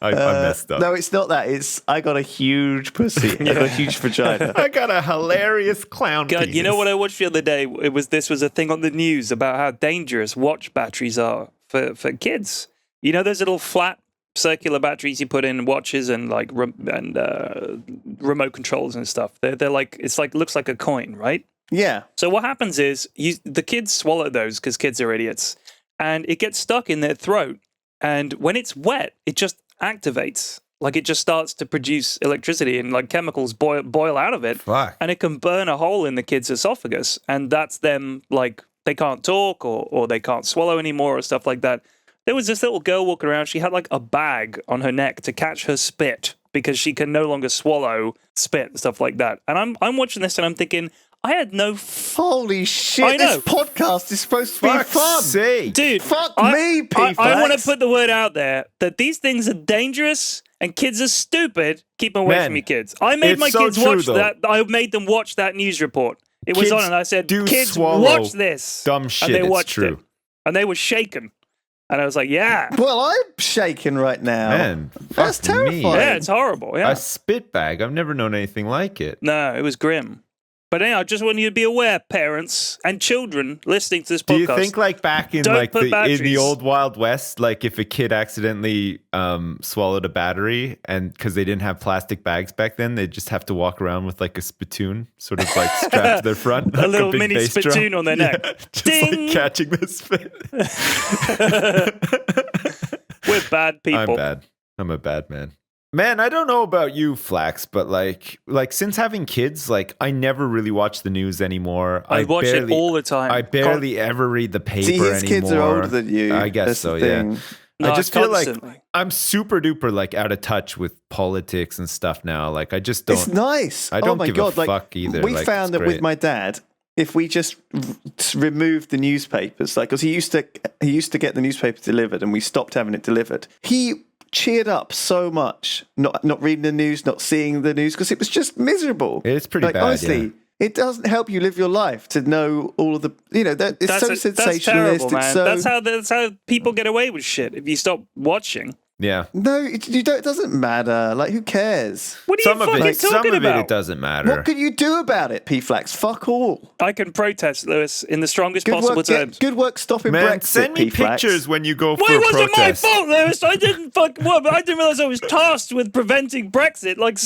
I messed up. No, it's not that. It's I got a huge pussy. I got a huge vagina. I got a hilarious clown. God, penis. you know what I watched the other day? This was a thing on the news about how dangerous watch batteries are for kids. You know those little flat circular batteries you put in watches and like remote controls and stuff. They're like looks like a coin, right? Yeah. So what happens is the kids swallow those because kids are idiots, and it gets stuck in their throat. And when it's wet, it just activates. Like it just starts to produce electricity and like chemicals boil out of it. Fuck. And it can burn a hole in the kid's esophagus. And that's them like they can't talk or they can't swallow anymore or stuff like that. There was this little girl walking around. She had like a bag on her neck to catch her spit because she can no longer swallow spit and stuff like that. And I'm watching this and I'm thinking, I had no... Holy shit, I know. this podcast is supposed to be fun. Sake. Dude, Fuck me, P-Flax. I want to put the word out there that these things are dangerous and kids are stupid. Keep them away from your kids. I made my kids watch that. I made them watch that news report. It was on and I said, kids, watch this. Dumb shit, and they watched it's true. it. And they were shaken. And I was like, yeah. Well, I'm shaking right now. Man, that's fuck me. terrifying. Yeah, it's horrible. Yeah. A spit bag. I've never known anything like it. No, it was grim. But anyhow, I just want you to be aware, parents and children listening to this podcast. Do you think like back in like in the batteries. old Wild West, like if a kid accidentally swallowed a battery and because they didn't have plastic bags back then, they'd just have to walk around with like a spitoon sort of like strapped to their front. A like little big mini bass drum. spittoon on their neck. Yeah, just Ding! like catching the spit. We're bad people. I'm bad. I'm a bad man. Man, I don't know about you, Flax, but like since having kids, like I never really watch the news anymore. I watch it all the time. I barely ever read the paper anymore. See, his kids are older than you. I guess so, yeah. No, I just feel constantly. like I'm super duper like out of touch with politics and stuff now. Like I just don't. It's nice. I don't my give God. a fuck either. We like, found that great. with my dad, if we just removed the newspapers, like because he used to get the newspaper delivered, and we stopped having it delivered. He cheered up so much, not reading the news, not seeing the news, because it was just miserable. It's pretty bad. Honestly, yeah. It doesn't help you live your life to know all of the, it's so sensationalist. That's terrible, man. So, that's how people get away with shit. If you stop watching. Yeah. No, it doesn't matter. Like, who cares? What are you talking about? It doesn't matter. What can you do about it, P-Flax? Fuck all. I can protest, Lewis, in the strongest possible terms. Good work stopping Man, Brexit, send me P-Flax. pictures when you go for Well, a it wasn't protest. my fault, Lewis. I didn't I didn't realize I was tasked with preventing Brexit. Like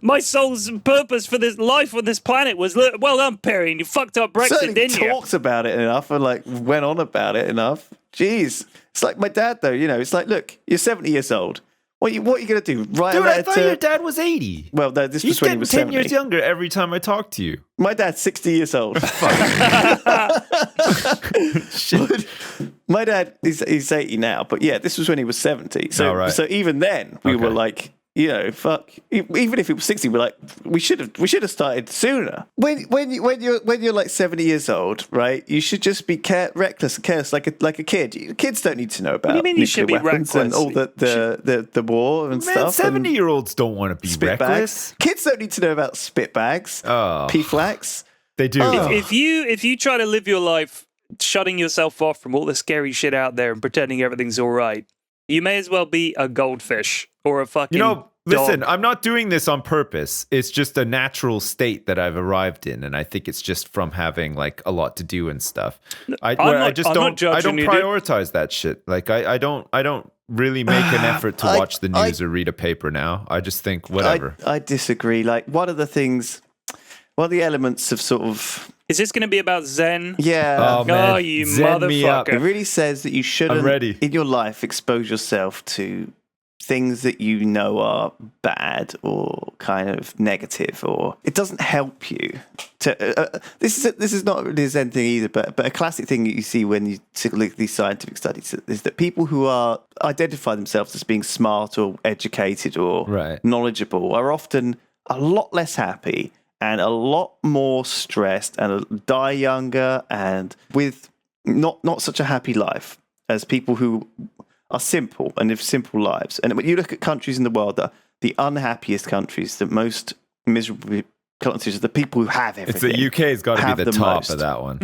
my soul's purpose for this life on this planet was, well done, Perry, and you fucked up Brexit, Certainly didn't you? talked about it enough and went on about it enough. Jeez. It's like my dad, though, it's like, look, you're 70 years old. What are you going to do? Write Dude, a letter I thought your dad was 80. Well, no, this He's was when he getting was 10 70. years younger every time I talk to you. My dad's 60 years old. Shit. My dad is 80 now, but yeah, this was when he was 70. So, Oh, right. so even then, we were like, You know, fuck. Even if it was 60, we're like, we should have started sooner. When you're like 70 years old, right? You should just be reckless and careless, like a kid. Kids don't need to know about do you mean you nuclear should be weapons and all the war and Man, stuff. 70-year-olds don't want to be Spit reckless. bags. Kids don't need to know about spit bags, P-flags. They do. If you try to live your life shutting yourself off from all the scary shit out there and pretending everything's all right, you may as well be a goldfish or a fucking listen, dog. I'm not doing this on purpose. It's just a natural state that I've arrived in, and I think it's just from having like a lot to do and stuff. I don't prioritize that shit. Like I don't really make an effort to watch the news or read a paper now. I just think whatever. I disagree. Like one of the elements of sort of... Is this going to be about Zen? Yeah. Oh, man. Oh, you Zen me up. motherfucker. It really says that you shouldn't, in your life, expose yourself to things that you know are bad or kind of negative, or it doesn't help you. This is not really a Zen thing either, but a classic thing that you see when you look at these scientific studies is that people who identify themselves as being smart or educated or knowledgeable are often a lot less happy and a lot more stressed and die younger and with not such a happy life as people who are simple and live simple lives. And when you look at countries in the world, the unhappiest countries, the most miserable countries are the people who have everything. It's the UK's got to be the top most. of that one.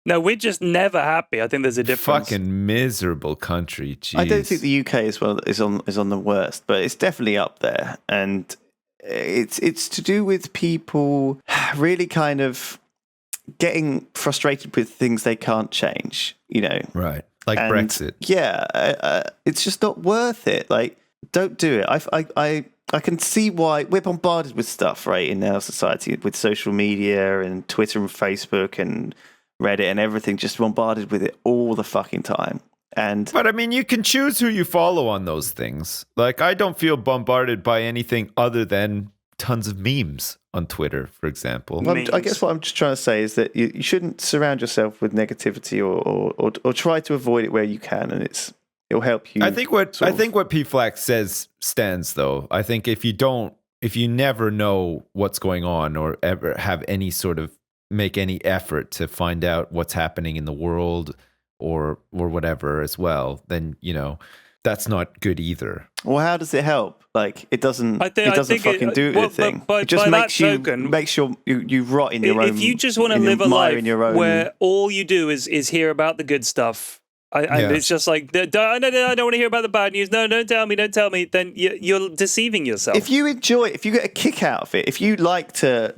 No, we're just never happy. I think there's a difference. Fucking miserable country. Jeez. I don't think the UK is on the worst, but it's definitely up there. And it's to do with people really kind of getting frustrated with things they can't change, you know. Right. Like Brexit. Yeah, it's just not worth it. Like, don't do it. I can see why we're bombarded with stuff, right, in our society, with social media and Twitter and Facebook and Reddit and everything, just bombarded with it all the fucking time. But I mean, you can choose who you follow on those things. Like, I don't feel bombarded by anything other than tons of memes on Twitter, for example. Well, I guess what I'm just trying to say is that you shouldn't surround yourself with negativity or try to avoid it where you can, and it'll help you. I think what P-Flax says stands, though. I think if you never know what's going on or ever have any sort of make any effort to find out what's happening in the world or whatever as well, then, you know, that's not good either. Well, how does it help? Like, it doesn't fucking do anything. But it just by makes that you rot in your own. If you just want to live a life where all you do is hear about the good stuff, and it's just like, I don't want to hear about the bad news. No, don't tell me. Then you're deceiving yourself. If you enjoy it, if you get a kick out of it, if you like to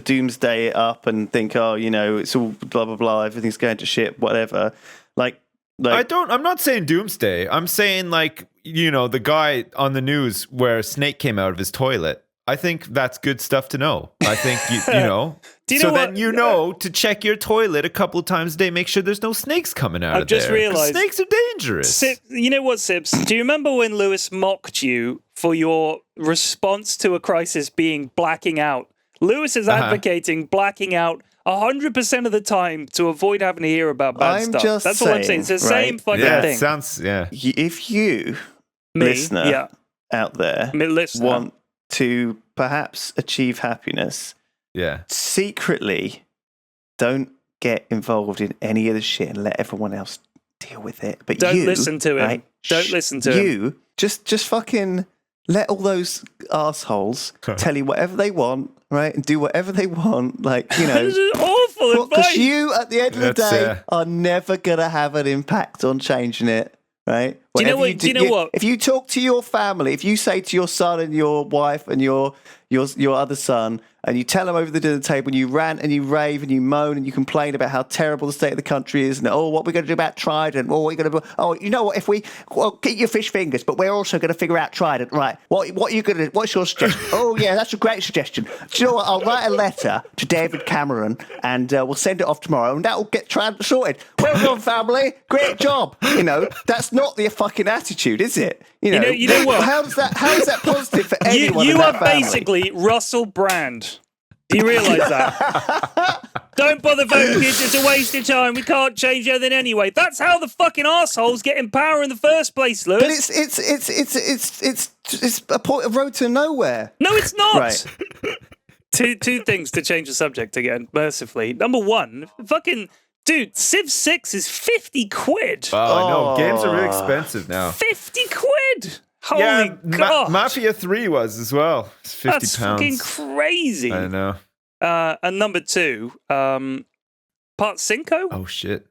doomsday it up and think, oh, you know, it's all blah blah blah, everything's going to shit, whatever. I'm not saying doomsday. I'm saying, like, you know, the guy on the news where a snake came out of his toilet. I think that's good stuff to know. I think, you know. Then you know to check your toilet a couple of times a day. Make sure there's no snakes coming out of there. I've just realized snakes are dangerous. You know what, Sibs? Do you remember when Lewis mocked you for your response to a crisis being blacking out? Lewis is advocating blacking out 100% of the time to avoid having to hear about bad stuff. That's all I'm saying. It's the same fucking thing. If you, listener out there, want to perhaps achieve happiness, secretly don't get involved in any of the shit and let everyone else deal with it. But don't listen to him. Right, don't listen to him. You just fucking let all those assholes tell you whatever they want, right? And do whatever they want. Like, you know. This is awful advice. Because you, at the end of the day, are never going to have an impact on changing it, right? Do you know what? If you talk to your family, if you say to your son and your wife and your other son, and you tell them over the dinner table, and you rant and you rave and you moan and you complain about how terrible the state of the country is, and what we're going to do about Trident, what we're going to do, you know what? Keep your fish fingers, but we're also going to figure out Trident, right? What are you going to? What's your suggestion? Oh yeah, that's a great suggestion. Do you know what? I'll write a letter to David Cameron, and we'll send it off tomorrow, and that will get Trident sorted. Well done, family. Great job. You know, that's not the fucking attitude, is it? You know what? How is that positive for anyone? You in that are family? basically Russell Brand. Do you realise that? Don't bother voting, kids. It's a waste of time. We can't change anything anyway. That's how the fucking arseholes get in power in the first place, Lewis. But it's It's a road to nowhere. No, it's not. Right. Two things to change the subject again, mercifully. Number one, fucking dude, Civ 6 is 50 quid. Oh, I know. Games are really expensive now. 50 quid. Holy God. Mafia 3 was as well. It's 50 That's pounds. fucking crazy. I know. And number two, Part Cinco? Oh, shit.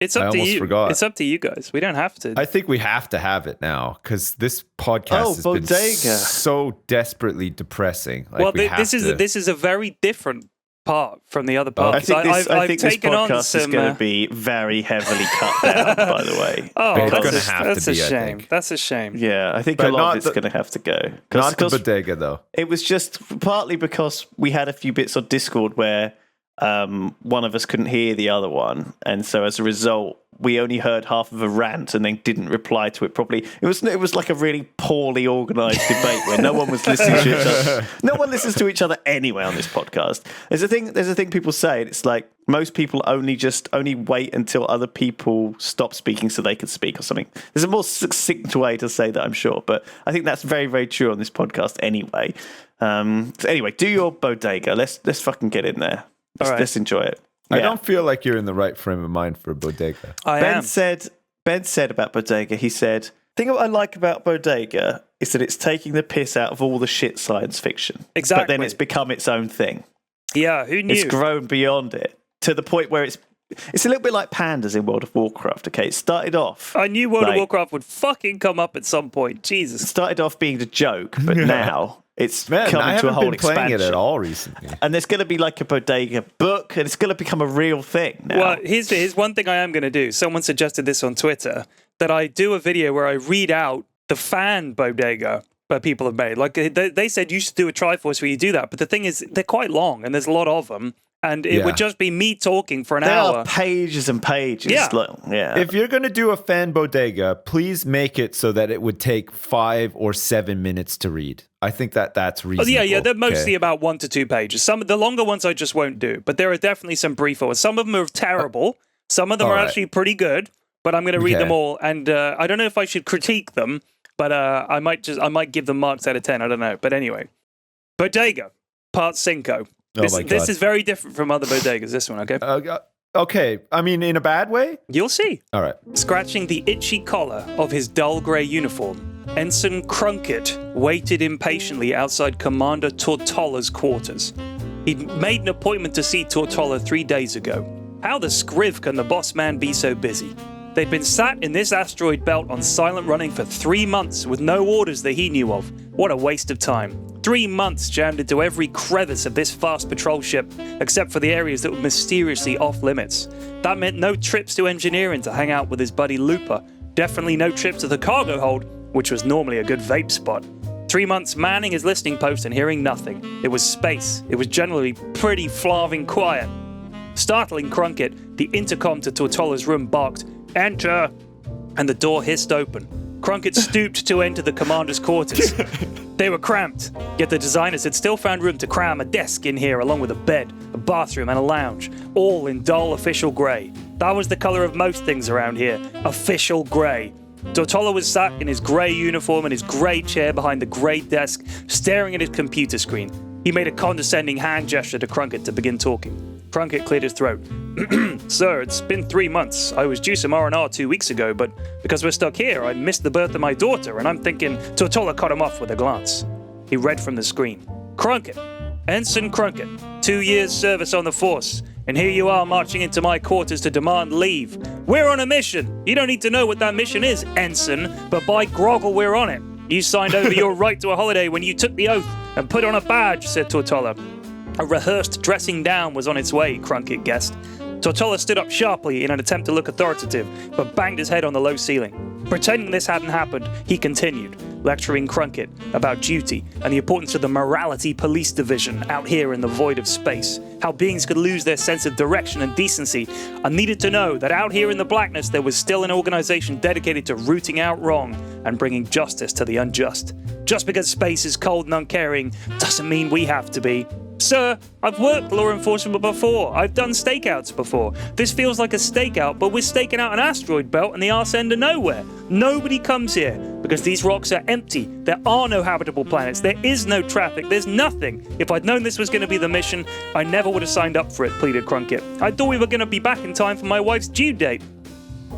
It's up I to almost you. forgot. It's up to you guys. We don't have to. I think we have to have it now because this podcast has been Bodega. so desperately depressing. Like, well, this is a very different part from the other part. I think this I've this taken on podcast some. is going to be very heavily cut down, by the way. Oh, It's that's, gonna a, have that's to a be, I shame. think. That's a shame. Yeah, I think But a lot not of it's the- going to have to go. Not the Because bodega, though. it was just partly because we had a few bits on Discord where one of us couldn't hear the other one, and so as a result, we only heard half of a rant and then didn't reply to it properly. It was like a really poorly organised debate where no one was listening to each other. No one listens to each other anyway on this podcast. There's a thing people say. It's like most people only wait until other people stop speaking so they can speak or something. There's a more succinct way to say that, I'm sure, but I think that's very, very true on this podcast anyway. So anyway, do your bodega. Let's fucking get in there. Let's enjoy it. I Yeah. don't feel like you're in the right frame of mind for a bodega. Ben said about Bodega, he said, the thing what I like about Bodega is that it's taking the piss out of all the shit science fiction. Exactly. But then it's become its own thing. Yeah, who knew? It's grown beyond it to the point where it's a little bit like pandas in World of Warcraft, okay? It started off... I knew World of like- Warcraft would fucking come up at some point. It Jesus. started off being a joke, but now it's Man, come I into a haven't whole been playing expansion. it at all recently. And there's going to be like a Bodega book, and it's going to become a real thing now. Well, here's one thing I am going to do. Someone suggested this on Twitter, that I do a video where I read out the fan bodega that people have made. Like, they said you should do a Triforce where you do that. But the thing is, they're quite long, and there's a lot of them. And it would just be me talking for an there hour. are pages and pages. Yeah. Yeah. If you're going to do a fan bodega, please make it so that it would take 5 or 7 minutes to read. I think that's reasonable. Yeah, they're mostly okay? about 1 to 2 pages. Some of the longer ones I just won't do, but there are definitely some briefer ones. Some of them are terrible. Some of them are actually pretty good, but I'm going to read them all. And I don't know if I should critique them, but I might give them marks out of 10. I don't know. But anyway, Bodega, Part Cinco. This is very different from other bodegas. This one, okay? Okay. I mean, in a bad way? You'll see. All right. Scratching the itchy collar of his dull grey uniform, Ensign Crunkett waited impatiently outside Commander Tortolla's quarters. He'd made an appointment to see Tortolla 3 days ago. How the scriv can the boss man be so busy? They'd been sat in this asteroid belt on silent running for 3 months with no orders that he knew of. What a waste of time. 3 months jammed into every crevice of this fast patrol ship, except for the areas that were mysteriously off limits. That meant no trips to engineering to hang out with his buddy Looper. Definitely no trips to the cargo hold, which was normally a good vape spot. 3 months manning his listening post and hearing nothing. It was space. It was generally pretty flarving quiet. Startling Crunkett, the intercom to Tortolla's room barked, "Enter!" and the door hissed open. Crunkett stooped to enter the commander's quarters. They were cramped, yet the designers had still found room to cram a desk in here along with a bed, a bathroom and a lounge, all in dull official grey. That was the colour of most things around here, official grey. Tortolla was sat in his grey uniform and his grey chair behind the grey desk, staring at his computer screen. He made a condescending hand gesture to Crunkett to begin talking. Crunkett cleared his throat. "Sir, it's been 3 months. I was due some R&R 2 weeks ago, but because we're stuck here, I missed the birth of my daughter, and I'm thinking..." Tortolla cut him off with a glance. He read from the screen. "Crunkett, Ensign Crunkett, 2 years service on the Force, and here you are marching into my quarters to demand leave. We're on a mission. You don't need to know what that mission is, Ensign, but by Groggle, we're on it. You signed over your right to a holiday when you took the oath and put on a badge," said Tortolla. A rehearsed dressing down was on its way, Crunkett guessed. Tortolla stood up sharply in an attempt to look authoritative, but banged his head on the low ceiling. Pretending this hadn't happened, he continued, lecturing Crunkett about duty and the importance of the Morality Police Division out here in the void of space, how beings could lose their sense of direction and decency, and needed to know that out here in the blackness there was still an organization dedicated to rooting out wrong and bringing justice to the unjust. Just because space is cold and uncaring doesn't mean we have to be. Sir, I've worked law enforcement before. I've done stakeouts before. This feels like a stakeout, but we're staking out an asteroid belt in the arse end of nowhere. Nobody comes here because these rocks are empty. There are no habitable planets. There is no traffic. There's nothing. If I'd known this was going to be the mission, I never would have signed up for it, pleaded Crunkit. I thought we were going to be back in time for my wife's due date.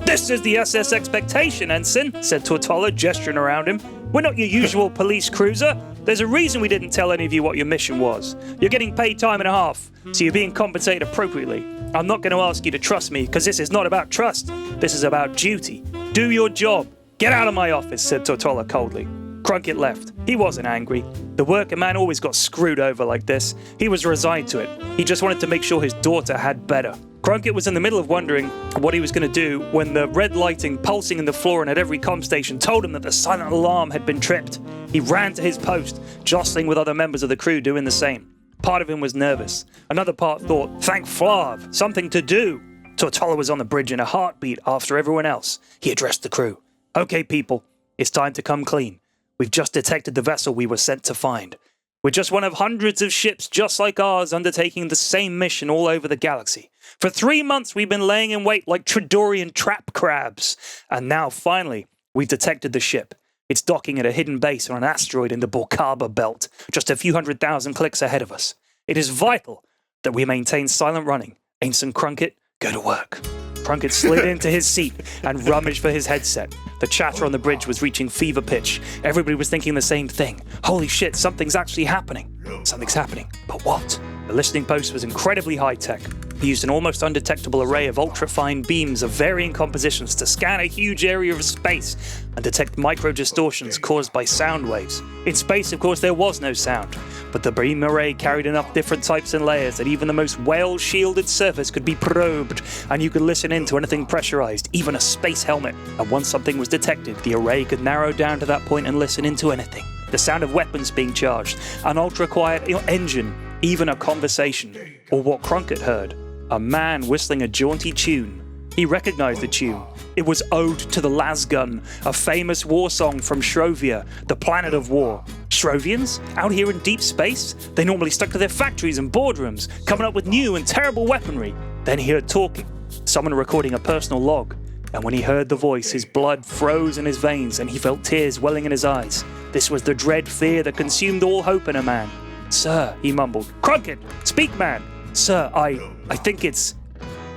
This is the SS Expectation, Ensign, said Tortola, gesturing around him. We're not your usual police cruiser. There's a reason we didn't tell any of you what your mission was. You're getting paid time and a half, so you're being compensated appropriately. I'm not going to ask you to trust me, because this is not about trust. This is about duty. Do your job. Get out of my office, said Tortola coldly. Crunkit left. He wasn't angry. The working man always got screwed over like this. He was resigned to it. He just wanted to make sure his daughter had better. Crunkit was in the middle of wondering what he was going to do when the red lighting pulsing in the floor and at every comm station told him that the silent alarm had been tripped. He ran to his post, jostling with other members of the crew doing the same. Part of him was nervous. Another part thought, thank Flav, something to do. Tortola was on the bridge in a heartbeat after everyone else. He addressed the crew. Okay, people, it's time to come clean. We've just detected the vessel we were sent to find. We're just one of hundreds of ships just like ours undertaking the same mission all over the galaxy. For 3 months, we've been laying in wait like Tridorian trap crabs. And now, finally, we've detected the ship. It's docking at a hidden base on an asteroid in the Borkaba belt, just a few 100,000 clicks ahead of us. It is vital that we maintain silent running. Ensign Crunkit, go to work. Crunkit slid into his seat and rummaged for his headset. The chatter on the bridge was reaching fever pitch. Everybody was thinking the same thing. Holy shit, something's actually happening. Something's happening. But what? The listening post was incredibly high-tech. He used an almost undetectable array of ultra-fine beams of varying compositions to scan a huge area of space and detect micro-distortions caused by sound waves. In space, of course, there was no sound, but the beam array carried enough different types and layers that even the most well-shielded surface could be probed, and you could listen in to anything pressurized, even a space helmet. And once something was detected, the array could narrow down to that point and listen into anything. The sound of weapons being charged, an ultra-quiet engine, even a conversation, or what Crunkit heard. A man whistling a jaunty tune. He recognized the tune. It was Ode to the Lasgun, a famous war song from Shrovia, the planet of war. Shrovians? Out here in deep space? They normally stuck to their factories and boardrooms, coming up with new and terrible weaponry. Then he heard talking, someone recording a personal log. And when he heard the voice, his blood froze in his veins and he felt tears welling in his eyes. This was the dread fear that consumed all hope in a man. Sir, he mumbled. Crunkit, speak, man. Sir, I think it's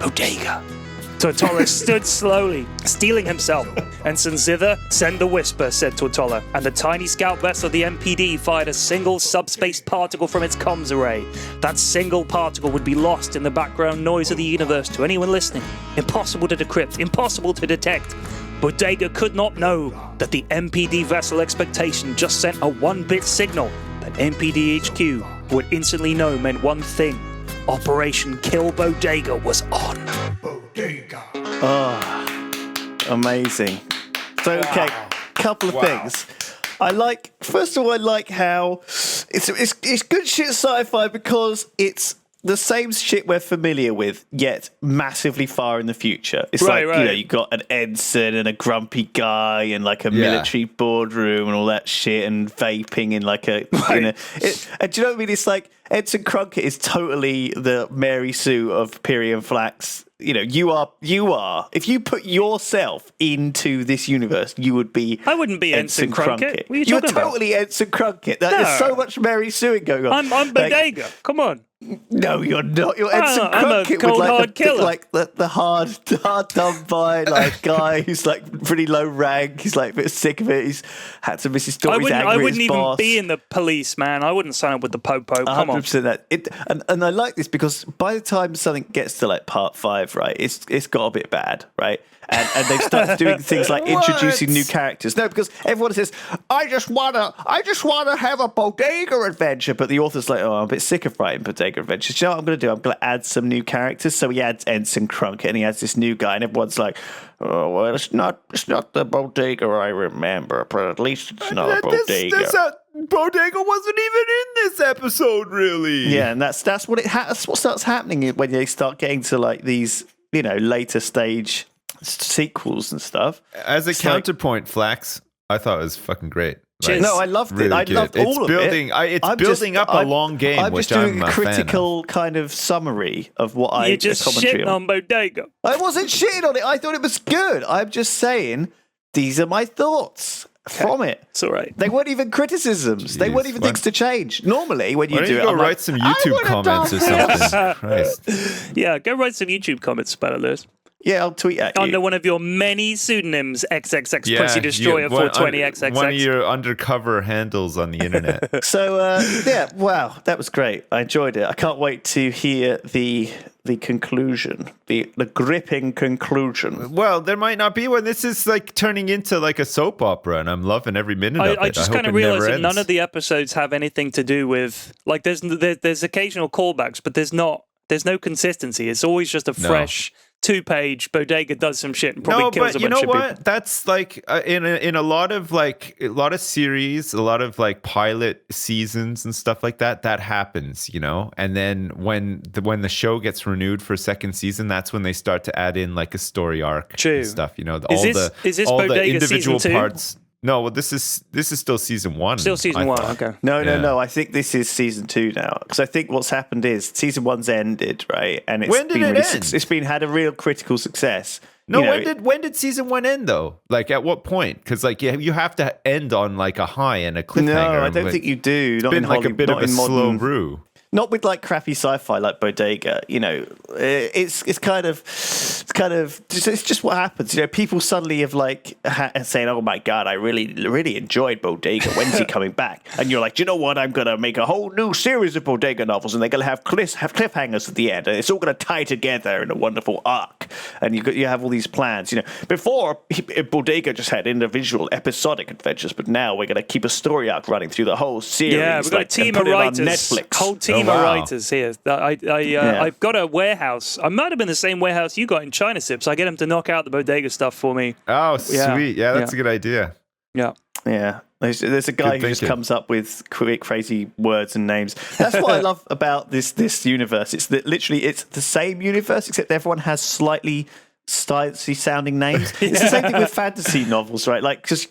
Bodega. Tortola stood slowly, steeling himself. Ensign Zither, send the whisper, said Tortola, and the tiny scout vessel of the MPD fired a single subspace particle from its comms array. That single particle would be lost in the background noise of the universe to anyone listening. Impossible to decrypt, impossible to detect. Bodega could not know that the MPD vessel Expectation just sent a 1-bit signal that MPD HQ would instantly know meant one thing. Operation Kill Bodega was on. Bodega. Oh, amazing. So, okay, couple of things. First of all, I like how it's good shit sci-fi because it's the same shit we're familiar with, yet massively far in the future. It's right. You've got an ensign and a grumpy guy and like a military boardroom and all that shit and vaping in like a, and do you know what I mean? It's like Ensign Crunkit is totally the Mary Sue of Pyrian Flax. You know, you are. If you put yourself into this universe, you would be. I wouldn't be Ensign Crunkit. What are you You're talking about? totally Ensign Crunkit. There's so much Mary Sueing going on. I'm Bodega. Come on. No, you're not. You're Ensign I'm a Crunkit cold, with hard killer. like the hard done by like guy who's like pretty low rank. He's like a bit sick of it. He's had to miss his story. I wouldn't even boss. be in the police, man. I wouldn't sign up with the Popo. Come on. 100% that. And I like this because by the time something gets to like part 5, right, it's got a bit bad, right? And they start doing things like introducing new characters. No, because everyone says, I just wanna have a Bodega adventure. But the author's like, oh, I'm a bit sick of writing Bodega adventures. You know what I'm gonna do? I'm gonna add some new characters. So he adds Ensign Crunkit and he adds this new guy, and everyone's like, oh well, it's not the Bodega I remember, but at least it's not a Bodega. Bodega wasn't even in this episode, really. Yeah, and that's what that's what starts happening when they start getting to like these, you know, later stage sequels and stuff. As a counterpoint, Flax, I thought it was fucking great. Cheers. No, I loved it. Really I good. loved all of building, it. It's I'm building up a long game, I'm which just doing I'm a fan of. critical kind of summary of what You're just commentary shitting on Bodega. I wasn't shitting on it. I thought it was good. I'm just saying these are my thoughts from it. It's all right. They weren't even criticisms. They weren't even things to change. Normally, when you Why don't do you it, go I'm write like, some I YouTube would've comments done or this. something? Christ. Yeah, go write some YouTube comments about it, Lewis. Yeah, I'll tweet at you. Under one of your many pseudonyms, XXX Pussy Destroyer one 420XXX. of your undercover handles on the internet. So yeah, wow, that was great. I enjoyed it. I can't wait to hear the conclusion, the gripping conclusion. Well, there might not be one. This is like turning into like a soap opera, and I'm loving every minute of it. I just kind of realized that none of the episodes have anything to do with, like, there's occasional callbacks, but there's no consistency. It's always just a fresh 2-page Bodega does some shit and probably kills a bunch of people. You know what? That's like in a lot of series, a lot of like pilot seasons and stuff like that. That happens, you know. And then when the show gets renewed for a second season, that's when they start to add in like a story arc and stuff. You know, Is this all Bodega the individual season 2? parts. No, well, this is still season 1. Still season 1, okay. No. I think this is season 2 now, because I think what's happened is season 1's ended, right? And it's When did been it end? It's had a real critical success. No, You know, when did season 1 end though? Like at what point? Because like you have to end on like a high and a cliffhanger. No, I don't think you do. Not Been in like a bit of a slow modern, brew. not with like crappy sci-fi like Bodega. You know, it's just what happens. You know, people suddenly have like saying, "Oh my god, I really enjoyed Bodega. When's he coming back?" And you're like, "Do you know what? I'm gonna make a whole new series of Bodega novels, and they're gonna have cliffhangers at the end, and it's all gonna tie together in a wonderful arc." And you have all these plans. You know, before Bodega just had individual episodic adventures, but now we're gonna keep a story arc running through the whole series. Yeah, we've got a team of writers. Netflix. Whole team of writers here. I've got a warehouse. I might have been the same warehouse you got in China, Sips. I get them to knock out the Bodega stuff for me. Oh, sweet. Yeah, that's a good idea. Yeah. Yeah. There's a guy who just comes up with quick, crazy words and names. That's what I love about this universe. It's that literally it's the same universe, except everyone has slightly stylish sounding names. It's the same thing with fantasy novels, right? Like, because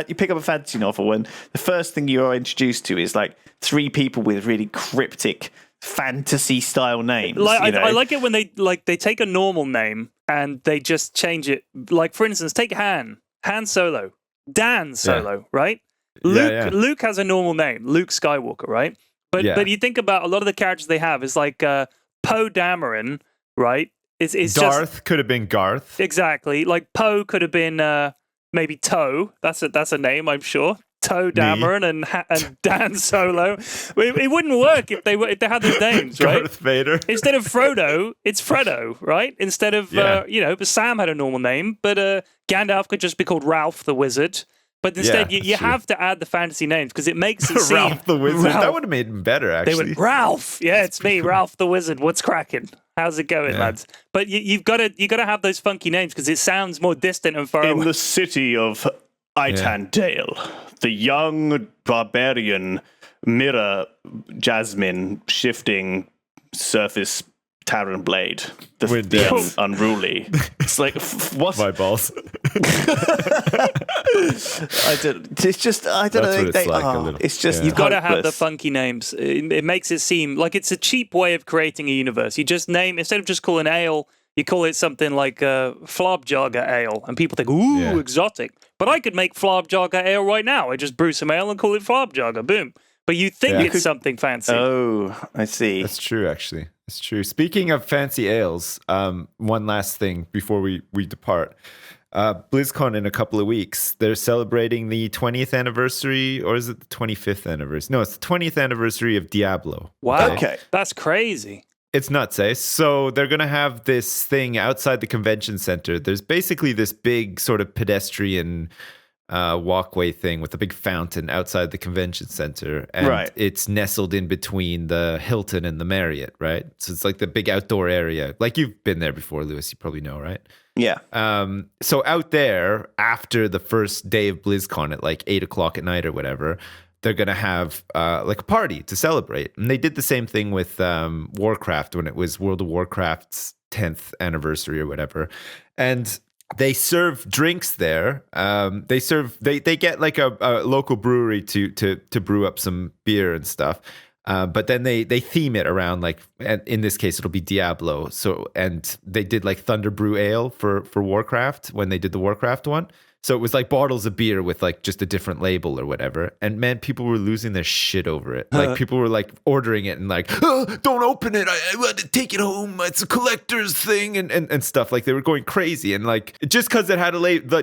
you pick up a fantasy novel, and the first thing you're introduced to is like 3 people with really cryptic fantasy style names. I like it when they take a normal name and they just change it. Like, for instance, take Han Solo, Dan Solo, right? Luke has a normal name, Luke Skywalker, right? But you think about a lot of the characters they have is like Poe Dameron, right? It's Darth just, could have been Garth. Exactly. Like Poe could have been maybe Toe. That's a name, I'm sure. Toe Dameron and Dan Solo. It wouldn't work if they had those names, right? Darth Vader. Instead of Frodo, it's Fredo, right? Instead of Sam had a normal name, but Gandalf could just be called Ralph the Wizard. But instead, you have to add the fantasy names because it makes it seem Ralph the Wizard. That would have made him better, actually. They went, Ralph. Yeah, it's me, Ralph the Wizard. What's cracking? How's it going, lads? But you've got to have those funky names because it sounds more distant and far away. In the city of Itandale, the young barbarian mirror Jasmine shifting surface Taran Blade, the unruly. It's like what? My balls. I don't. It's just I don't know. That's what it's like a little. It's just you've got to have the funky names. It makes it seem like it's a cheap way of creating a universe. You just name instead of just calling ale, you call it something like Flobjogger Ale, and people think, ooh, exotic. But I could make Flobjogger Ale right now. I just brew some ale and call it Flobjogger. Boom. But you think it's something fancy. Oh, I see. That's true, actually. It's true. Speaking of fancy ales, one last thing before we depart. BlizzCon in a couple of weeks, they're celebrating the 20th anniversary, or is it the 25th anniversary? No, it's the 20th anniversary of Diablo. Wow. Okay. That's crazy. It's nuts, eh? So they're going to have this thing outside the convention center. There's basically this big sort of pedestrian walkway thing with a big fountain outside the convention center, and it's nestled in between the Hilton and the Marriott, right? So it's like the big outdoor area. Like you've been there before, Lewis, you probably know, right? Yeah. So out there after the first day of BlizzCon at like 8:00 at night or whatever, they're gonna have like a party to celebrate. And they did the same thing with Warcraft when it was World of Warcraft's 10th anniversary or whatever. And they serve drinks there. They get like a local brewery to brew up some beer and stuff. But then they theme it around, like, and in this case it'll be Diablo. So, and they did like Thunder Brew Ale for Warcraft when they did the Warcraft one. So it was like bottles of beer with like just a different label or whatever. And man, people were losing their shit over it. Like people were like ordering it and like, oh, don't open it. I want to take it home. It's a collector's thing and stuff. Like they were going crazy. And like, just because it had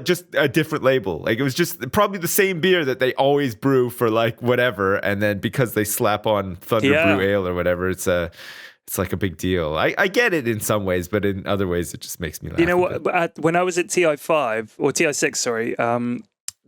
just a different label. Like it was just probably the same beer that they always brew for like whatever. And then because they slap on Thunder Brew Ale or whatever, it's like a big deal. I get it in some ways, but in other ways, it just makes me laugh. You know what? When I was at TI5 or TI6, sorry,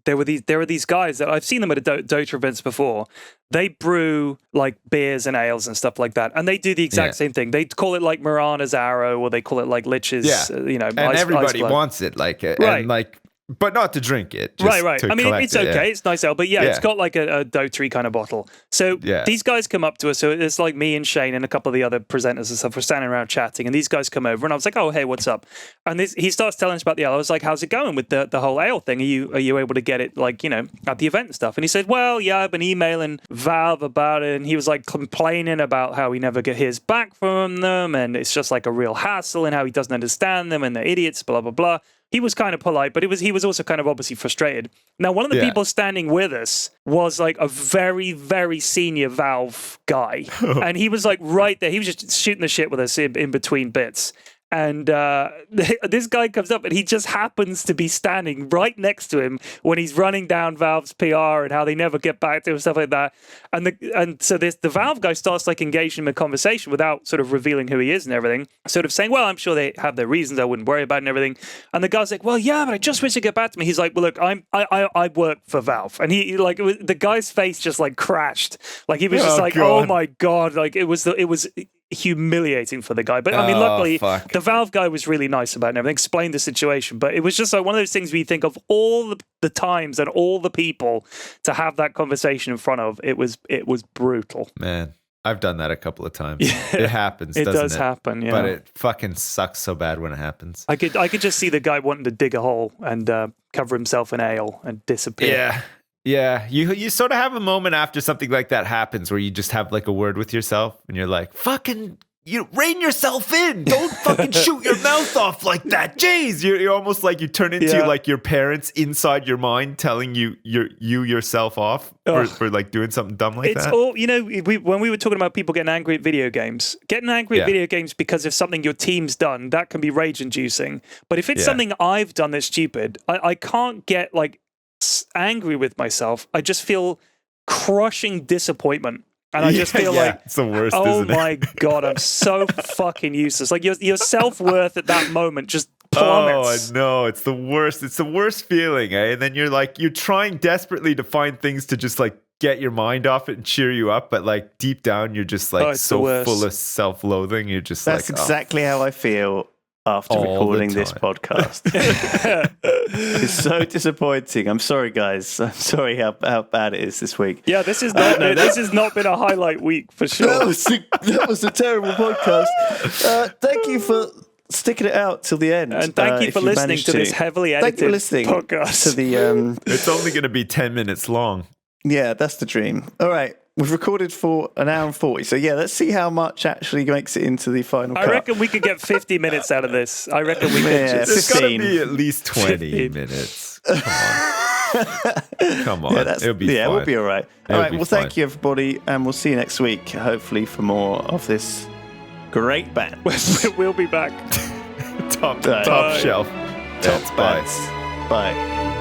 there were these guys that I've seen them at Dota events before. They brew like beers and ales and stuff like that, and they do the exact same thing. They call it like Marana's Arrow, or they call it like Lich's. You know, and everybody wants it, like, and like. But not to drink it. Just right. I mean, it's okay. It's nice ale. But it's got like a Dotary kind of bottle. So these guys come up to us. So it's like me and Shane and a couple of the other presenters and stuff. We're standing around chatting. And these guys come over. And I was like, oh, hey, what's up? And he starts telling us about the ale. I was like, how's it going with the whole ale thing? Are you able to get it, like, you know, at the event and stuff? And he said, well, yeah, I've been emailing Valve about it. And he was like complaining about how he never hears back from them. And it's just like a real hassle and how he doesn't understand them and they're idiots, blah, blah, blah. He was kind of polite, but he was also kind of obviously frustrated. Now, one of the people standing with us was like a very, very senior Valve guy. And he was like right there. He was just shooting the shit with us in between bits. And this guy comes up and he just happens to be standing right next to him when he's running down Valve's PR and how they never get back to him, stuff like that. And so the Valve guy starts like engaging in a conversation without sort of revealing who he is and everything, sort of saying, well, I'm sure they have their reasons. I wouldn't worry about it and everything. And the guy's like, well, yeah, but I just wish they'd get back to me. He's like, well, look, I work for Valve. And he like, the guy's face just like crashed. Like he was just like, God. Oh my God. Like it was humiliating for the guy. But I mean, luckily the Valve guy was really nice about it and everything, explained the situation. But it was just like one of those things where you think of all the times and all the people to have that conversation in front of. It was brutal. Man, I've done that a couple of times. It happens, doesn't it? It does happen, yeah. But it fucking sucks so bad when it happens. I could just see the guy wanting to dig a hole and cover himself in ale and disappear. Yeah, you sort of have a moment after something like that happens where you just have like a word with yourself and you're like, fucking, you rein yourself in. Don't fucking shoot your mouth off like that. Jeez, you're almost like you turn into like your parents inside your mind telling you yourself off for like doing something dumb like that. It's all, you know, when we were talking about people getting angry at video games because of something your team's done, that can be rage inducing. But if it's something I've done that's stupid, I can't get like angry with myself. I just feel crushing disappointment, and I just feel like it's the worst. Oh my God, I'm so fucking useless. Like your self-worth at that moment just plummets. Oh no, it's the worst. It's the worst feeling, eh? And then you're trying desperately to find things to just like get your mind off it and cheer you up, but like deep down you're just like so full of self-loathing. You're just that's exactly how I feel after recording this podcast. It's so disappointing. I'm sorry, guys. I'm sorry how bad it is this week. Yeah, this is not this has not been a highlight week for sure. That was a terrible podcast. Thank you for sticking it out till the end. And thank you for listening to this heavily edited podcast. To the it's only going to be 10 minutes long. Yeah, that's the dream. All right. We've recorded for an hour and 40. So, yeah, let's see how much actually makes it into the final cut. I reckon we could get 50 minutes out of this. I reckon we could. It's got to be at least 20 minutes. Come on. Come on. Yeah, it'll be fine. We'll be all right. All right. Well, thank you, everybody. And we'll see you next week, hopefully, for more of this great band. We'll be back. top shelf. Top bands. Bye.